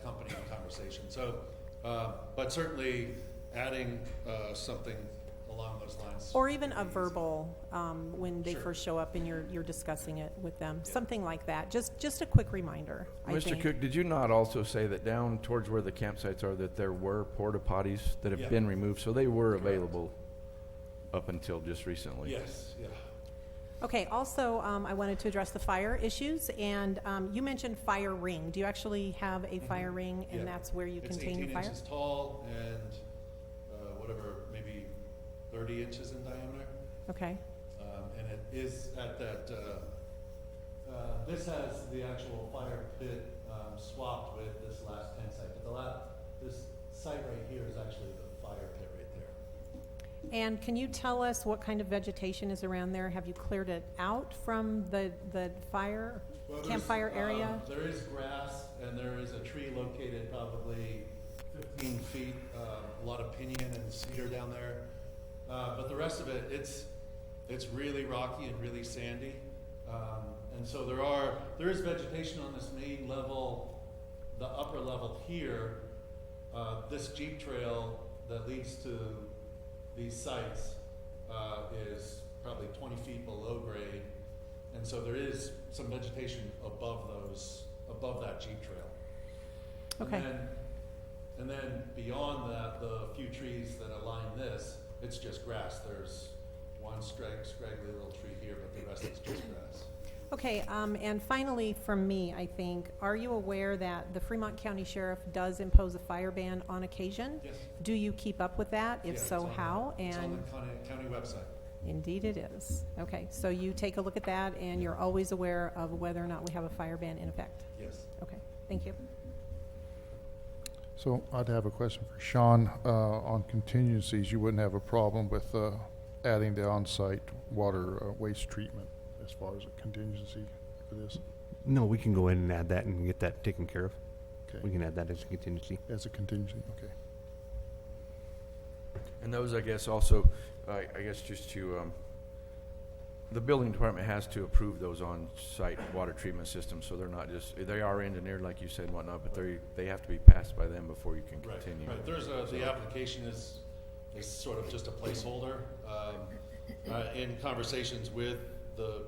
company and conversation. So, but certainly adding something along those lines. Or even a verbal, when they Sure. first show up and you're discussing it with them, something like that. Just a quick reminder, I Mr. think. Cook, did you not also say that down towards where the campsites are, that there were porta potties that have Yeah. been removed? So they were Correct. available up until just recently? Yes, yeah. Okay, also, I wanted to address the fire issues, and you mentioned fire ring. Do you actually have a fire ring, and Yeah. that's where you contain your It's fire? 18 inches tall and whatever, maybe 30 inches in diameter. Okay. And it is at that, this has the actual fire pit swapped with this last tent site. But this site right here is actually the fire pit right there. And can you tell us what kind of vegetation is around there? Have you cleared it out from the fire, Well, campfire there's, area? There is grass, and there is a tree located probably 15 feet, a lot of pinyon and cedar down there. But the rest of it, it's really rocky and really sandy. And so there is vegetation on this main level, the upper level here. This Jeep trail that leads to these sites is probably 20 feet below grade. And so there is some vegetation above that Jeep trail. Okay. And then beyond that, the few trees that align this, it's just grass. There's one scraggly little tree here, but the rest is just grass. Okay, and finally from me, I think, are you aware that the Fremont County Sheriff does impose a fire ban on occasion? Yes. Do you keep up with that? If Yeah, so, it's on how? It's on the county website. Indeed it is. Okay, so you take a look at that, and you're always aware of whether or not we have a fire ban in effect? Yes. Okay, thank you. So I'd have a question for Sean. On contingencies, you wouldn't have a problem with adding the on-site water waste treatment as far as a contingency for this? No, we can go in and add that and get that taken care of. Okay. We can add that as a contingency. As a contingency, okay. And those, I guess, also, I guess just to, the building department has to approve those on-site water treatment systems, so they're not just, they are engineered, like you said, and whatnot, but they have to be passed by them before you can continue. Right. There's the application is sort of just a placeholder. In conversations with the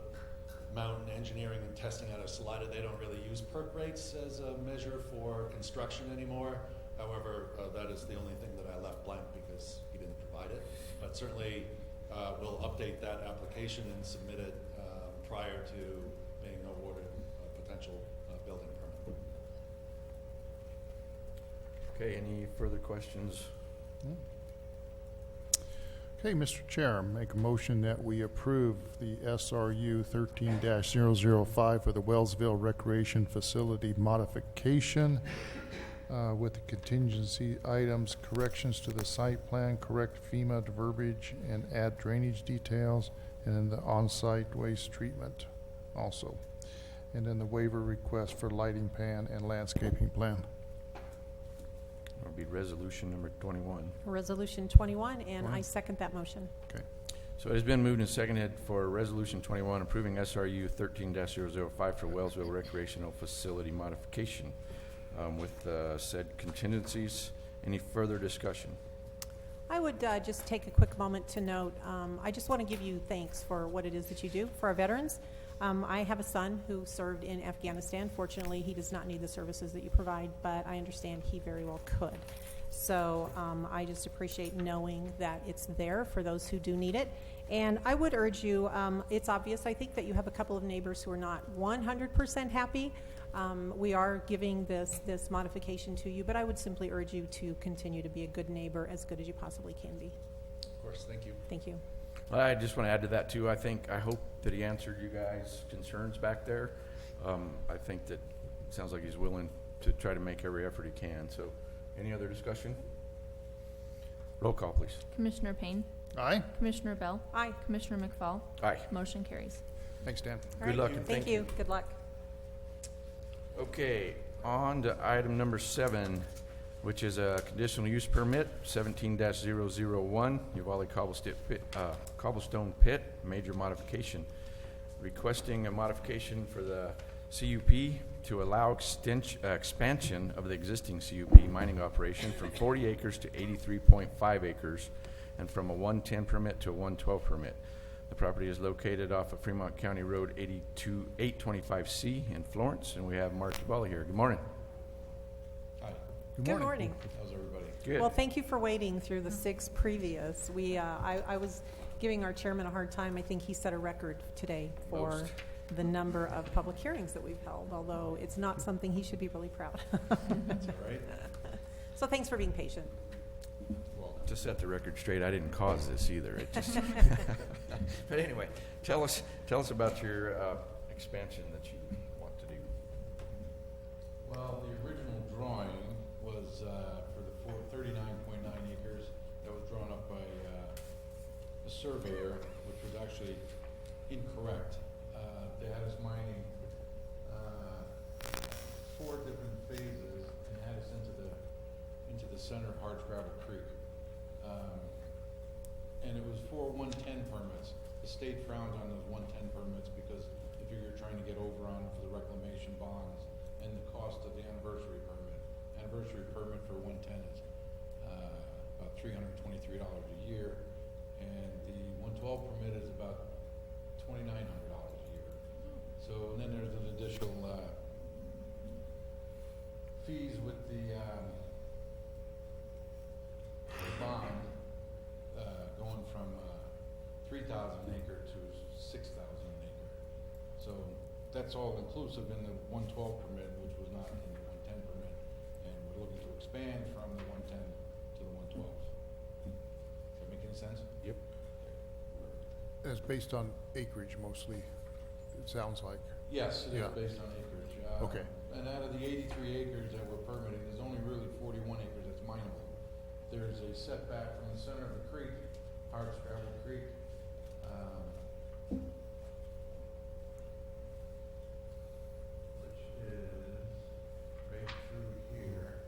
Mountain Engineering and Testing out of Salida, they don't really use perk rates as a measure for construction anymore. However, that is the only thing that I left blank because he didn't provide it. But certainly, we'll update that application and submit it prior to being awarded a potential building permit. Okay, any further questions? Okay, Mr. Chair, make a motion that we approve the SRU 13-005 for the Wellsville Recreation Facility modification with the contingency items, corrections to the site plan, correct FEMA verbiage, and add drainage details, and then the on-site waste treatment also. And then the waiver request for lighting plan and landscaping plan. It'll be resolution number 21. Resolution 21, and I second that motion. Okay. So it has been moved and seconded for Resolution 21, approving SRU 13-005 for Wellsville Recreational Facility modification with said contingencies. Any further discussion? I would just take a quick moment to note, I just want to give you thanks for what it is that you do for our veterans. I have a son who served in Afghanistan. Fortunately, he does not need the services that you provide, but I understand he very well could. So I just appreciate knowing that it's there for those who do need it. And I would urge you, it's obvious, I think, that you have a couple of neighbors who are not 100% happy. We are giving this modification to you, but I would simply urge you to continue to be a good neighbor, as good as you possibly can be. Of course, thank you. Thank you. I just want to add to that too. I hope that he answered you guys' concerns back there. I think that it sounds like he's willing to try to make every effort he can. So, any other discussion? Roll call, please. Commissioner Payne? Aye. Commissioner Bell? Aye. Commissioner McFall? Aye. Motion carries. Thanks, Dan. All Good right. luck and thank you. Good luck. Okay, on to item number 7. which is a conditional use permit, 17-001, Uvalde Cobblestone Pit, major modification. Requesting a modification for the CUP to allow expansion of the existing CUP mining operation from 40 acres to 83.5 acres, and from a 110 permit to a 112 permit. The property is located off of Fremont County Road 825C in Florence, and we have Mark Dubella here. Good morning. Hi. Good morning. How's everybody? Good. Well, thank you for waiting through the 6 previous. I was giving our chairman a hard time. I think he set a record today for Most. the number of public hearings that we've held, although it's not something he should be really proud of. That's all right. So thanks for being patient. Well, To set the record straight, I didn't cause this either. It just but anyway, tell us about your expansion that you want to do. well, the original drawing was for the 39.9 acres that was drawn up by a surveyor, which was actually incorrect. They had us mining 4 different phases and had us into the center of Hardscrabble Creek. And it was for 110 permits. The state frowns on those 110 permits because if you're trying to get over on for the reclamation bonds and the cost of the anniversary permit. Anniversary permit for 110 is about $323 a year, and the 112 permit is about $2,900 a year. So, and then there's an additional fees with the bond going from 3,000 an acre to 6,000 an acre. So that's all inclusive in the 112 permit, which was not in the 110 permit, and we're looking to expand from the 110 to the 112. Does that make any sense? Yep. It's based on acreage mostly, it sounds like. Yes, it is Yeah. based on acreage. Okay. And out of the 83 acres that we're permitting, there's only really 41 acres that's mineable. There's a setback from the center of the creek, Hardscrabble Creek, which is right through here,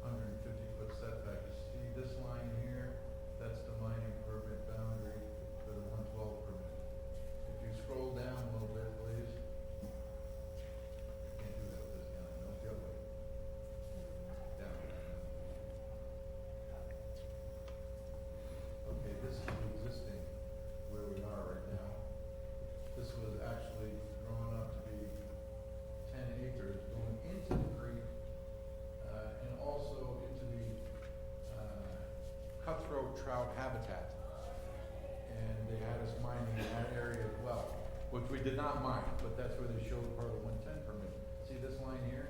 150-foot setback. You see this line here? That's the mining permit boundary for the 112 permit. If you scroll down a little bit, please. Can't do that with this down. No, the other way. Down. Okay, this is the existing where we are right now. This was actually drawn up to be 10 acres going into the creek, and also into the cutthroat trout habitat. And they had us mining in that area as well, which we did not mine, but that's where they showed part of the 110 permit. See this line here?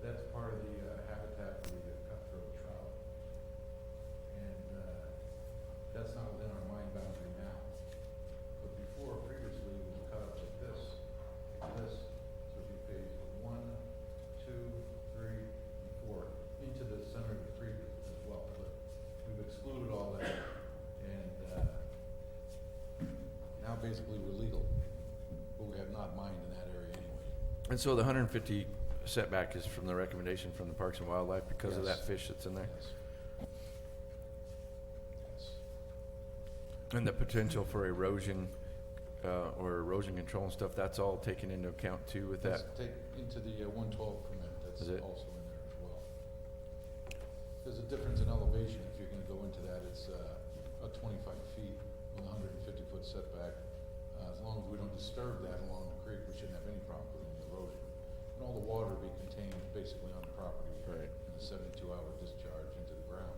That's part of the habitat for the cutthroat trout. And that's not within our mine boundary now. But before, previously, it was cut up like this. This would be phase 1, 2, 3, and 4 into the center of the creek as well. But we've excluded all that, and now basically we're legal, but we have not mined in that area anyway. And so the 150 setback is from the recommendation from the Parks and Wildlife because of Yes. that fish that's in there? Yes. Yes. And the potential for erosion, or erosion control and stuff, that's all taken into account too with that? Let's take into the 112 permit, that's Is it? also in there as well. There's a difference in elevation, if you're gonna go into that, it's 25 feet with a 150-foot setback. As long as we don't disturb that along the creek, we shouldn't have any problem with any erosion. And all the water will be contained basically on the property. Right. In a 72-hour discharge into the ground.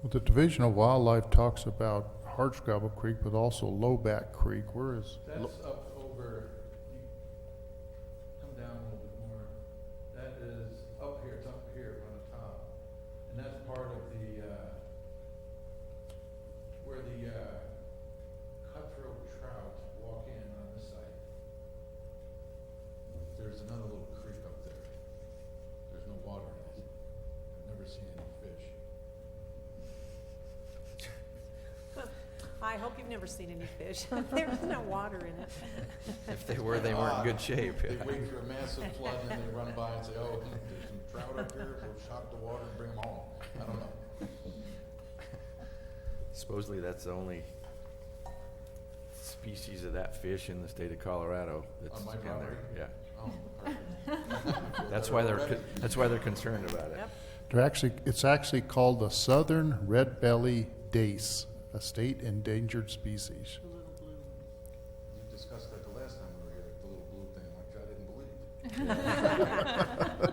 Well, the Division of Wildlife talks about Hardscrabble Creek, but also Lowback Creek. Where is? That's up over, you come down a little bit more, that is up here, it's up here on the top. And that's part of the, where the cutthroat trout walk in on this side. There's another little creek up there. There's no water in it. I've never seen any fish. I hope you've never seen any fish. There's no water in it. If they were, they weren't in good shape. They wait for a massive flood and then they run by and say, oh, there's some trout up here, we'll shock the water and bring them home. I don't know. Supposedly that's the only species of that fish in the state of Colorado that's On my in property? there. Yeah. Oh, perfect. That's why they're concerned about it. Yep. It's actually called the southern red belly dace, a state endangered species. We discussed that the last time we were here, the little blue thing, which I didn't believe.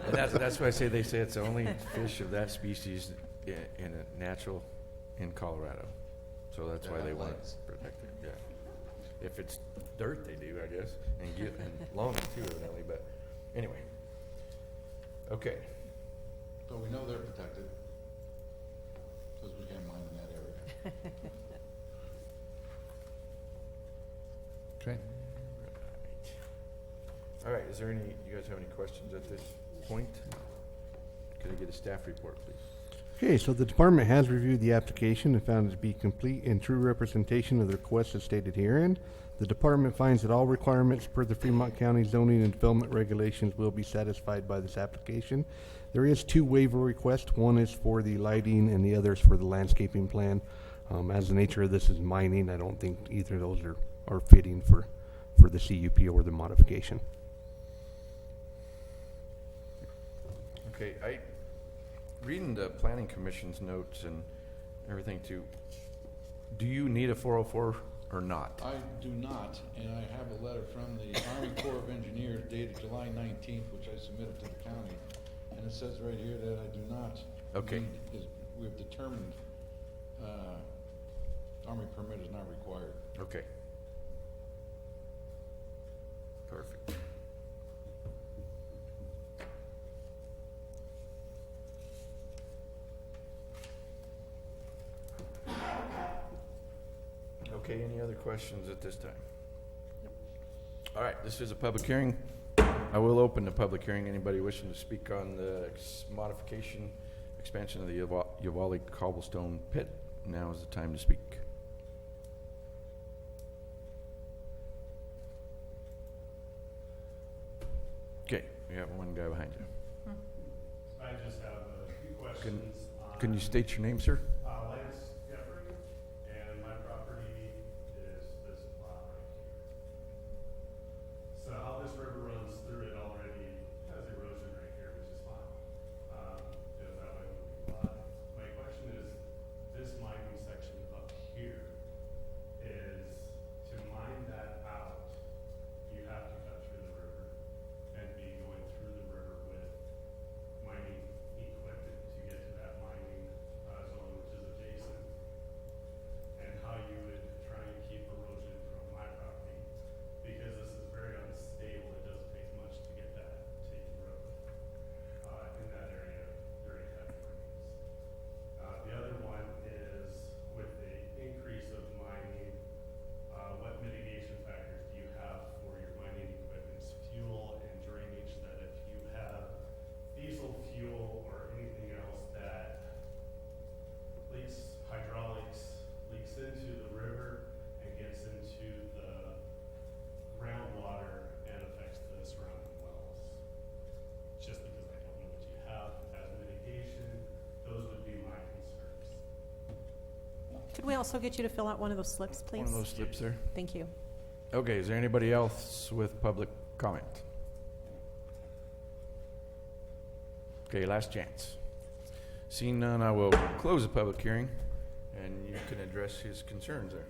And that's why they say it's the only fish of that species in a natural in Colorado. So that's That why they have want legs. to protect it, yeah. If it's dirt, they do, I guess, and loamy too, evidently, but anyway. Okay. So we know they're protected, because we can't mine in that area. Okay. All right, you guys have any questions at this point? Could I get a staff report, please? Okay, so the department has reviewed the application and found it to be complete and true representation of the request as stated herein. The department finds that all requirements per the Fremont County zoning and development regulations will be satisfied by this application. There is 2 waiver requests. One is for the lighting and the other is for the landscaping plan. As the nature of this is mining, I don't think either of those are fitting for the CUP or the modification. Okay, reading the planning commission's notes and everything too, do you need a 404 or not? I do not, and I have a letter from the Army Corps of Engineers dated July 19th, which I submitted to the county, and it says right here that I do not. Okay. We have determined Army permit is not required. Okay. Perfect. Okay, any other questions at this time? All right, this is a public hearing. I will open the public hearing. Anybody wishing to speak on the modification, expansion of the Uvalde cobblestone pit, now is the time to speak. Okay, we have one guy behind you. I just have a few questions. Can you state your name, sir? Lance Jeffrey, and my property is this lot right here. So how this river runs through it already has erosion right here, which is fine. Because that way it would be lot. My question is, this mining section up here is, to mine that out, you have to cut through the river and be going through the river with mining equipment to get to that mining zone, which is adjacent, and how you would try and keep erosion from my property, because this is very unstable. It doesn't take much to get that taken road in that area during heavy rains. The other one is with the increase of mining, what mitigation factors do you have for your mining equipment's fuel and drainage, that if you have diesel fuel or anything else that leaks, hydraulics, leaks into the river and gets into the groundwater and affects the surrounding wells? Just because I don't know what you have as mitigation, those would be my concerns. Could we also get you to fill out one of those slips, please? One of those slips there. Thank you. Okay, is there anybody else with public comment? Okay, last chance. Seeing none, I will close the public hearing, and you can address his concerns there.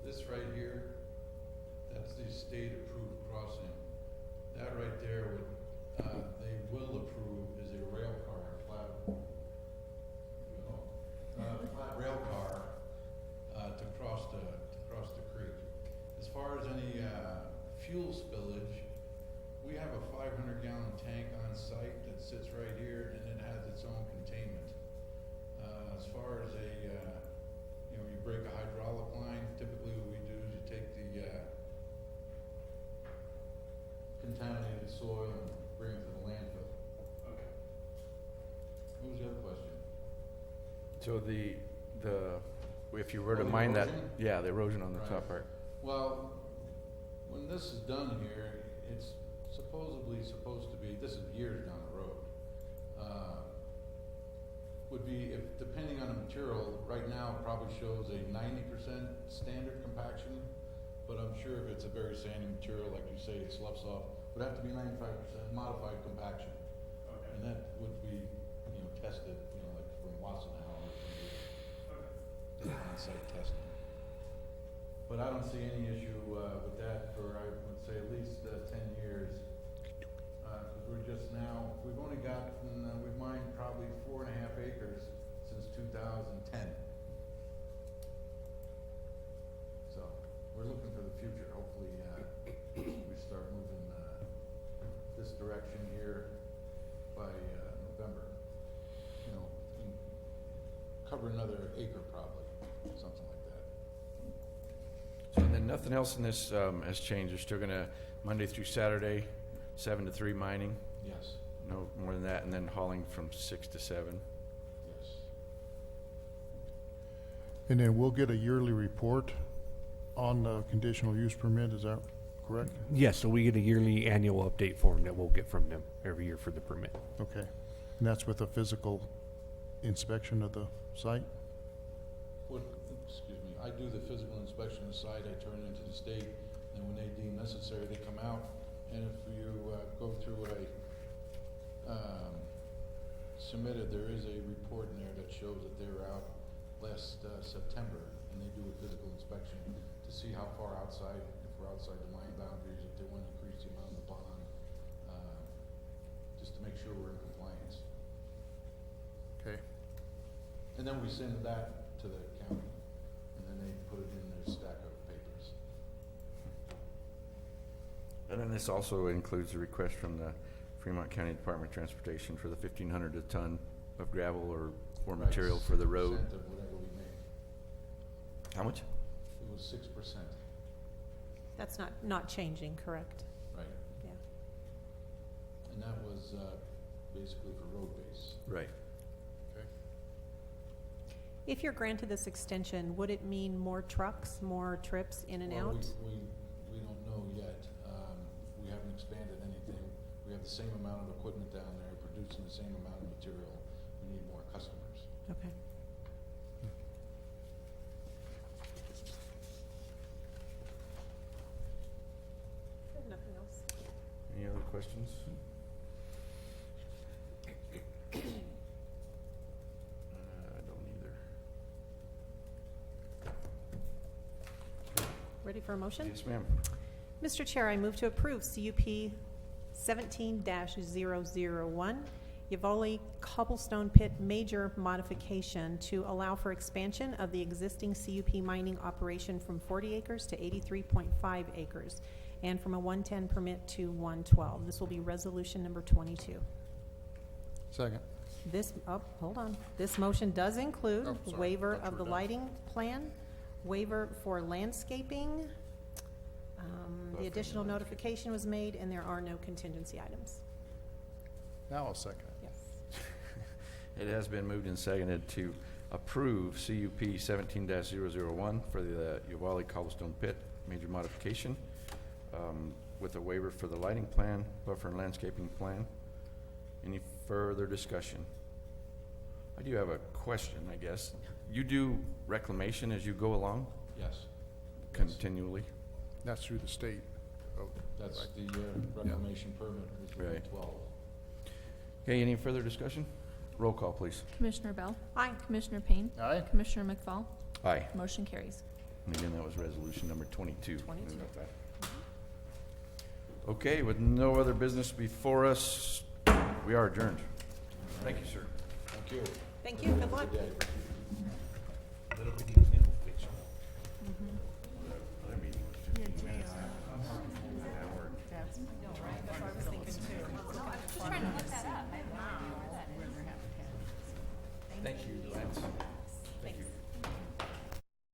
This right here, that's the state-approved crossing. That right there would, they will approve is a rail car, flat rail car, to cross the creek. As far as any, fuel spillage, we have a 500-gallon tank on site that sits right here, and it has its own containment. As far as you break a hydraulic line, typically what we do is you take the contaminated soil and bring it to the landfill. Okay. What was the So if you were to mine that, erosion? yeah, the erosion on the Right. top part. Well, when this is done here, it's supposedly supposed to be, this is years down the road. Would be, if, depending on the material, right now it probably shows a 90% standard compaction, but I'm sure if it's a very sandy material, like you say, it sloughs off, would have to be 95% modified compaction. Okay. And that would be, tested, like from Wassenaar or from on-site testing. But I don't see any issue with that for, I would say, at least 10 years. Because we're just now, we've only gotten, we've mined probably 4.5 acres since 2010. So we're looking for the future. Hopefully, we start moving this direction here by November. And cover another acre probably, something like that. So and then nothing else in this has changed. They're still gonna Monday through Saturday, 7 to 3 mining. Yes. No more than that, and then hauling from 6 to 7. Yes. And then we'll get a yearly report on the conditional use permit, is that correct? Yes, so we get a yearly annual update form that we'll get from them every year for the permit. Okay. And that's with a physical inspection of the site? Excuse me, I do the physical inspection of the site, I turn it into the state, and when they deem necessary, they come out. And if you go through what I submitted, there is a report in there that shows that they were out last September, and they do a physical inspection to see how far outside, if we're outside the mine boundaries, if they want to increase the amount of the bond, just to make sure we're in compliance. Okay. And then we send it back to the county, and then they put it in their stack of papers. And then this also includes a request from the Fremont County Department of Transportation for the 1,500 a ton of gravel or material for the road. 6% of whatever we make. How much? It was 6%. That's not changing, correct? Right. Yeah. And that was basically for road base. Right. Okay. If you're granted this extension, would it mean more trucks, more trips in and Well, out? we don't know yet. We haven't expanded anything. We have the same amount of equipment down there producing the same amount of material. We need more customers. Okay. I have nothing else. Any other questions? I don't either. Ready for a motion? Yes, ma'am. Mr. Chair, I move to approve CUP 17-001, Yavoli Cobblestone Pit Major Modification to allow for expansion of the existing CUP mining operation from 40 acres to 83.5 acres, and from a 110 permit to 112. This will be resolution number 22. Second. Hold on. This motion does include Oh, sorry. waiver Thought you of were the done. lighting plan, waiver for landscaping. The additional notification was made, and there are no contingency items. Now I'll second it. Yes. It has been moved and seconded to approve CUP 17-001 for the Uvalde Cobblestone Pit major modification with a waiver for the lighting plan, buffer and landscaping plan. Any further discussion? I do have a question, I guess. You do reclamation as you go along Yes. continually? That's through the state. Oh, That's right. the reclamation permit was Right. 12. Okay, any further discussion? Roll call, please. Commissioner Bell? Aye. Commissioner Payne? Aye. Commissioner McFall? Aye. Motion carries. And again, that was resolution number 22. 22. We got that. Okay, with no other business before us, we are adjourned. Thank you, sir. Thank you. Thank you. Good luck. Good day.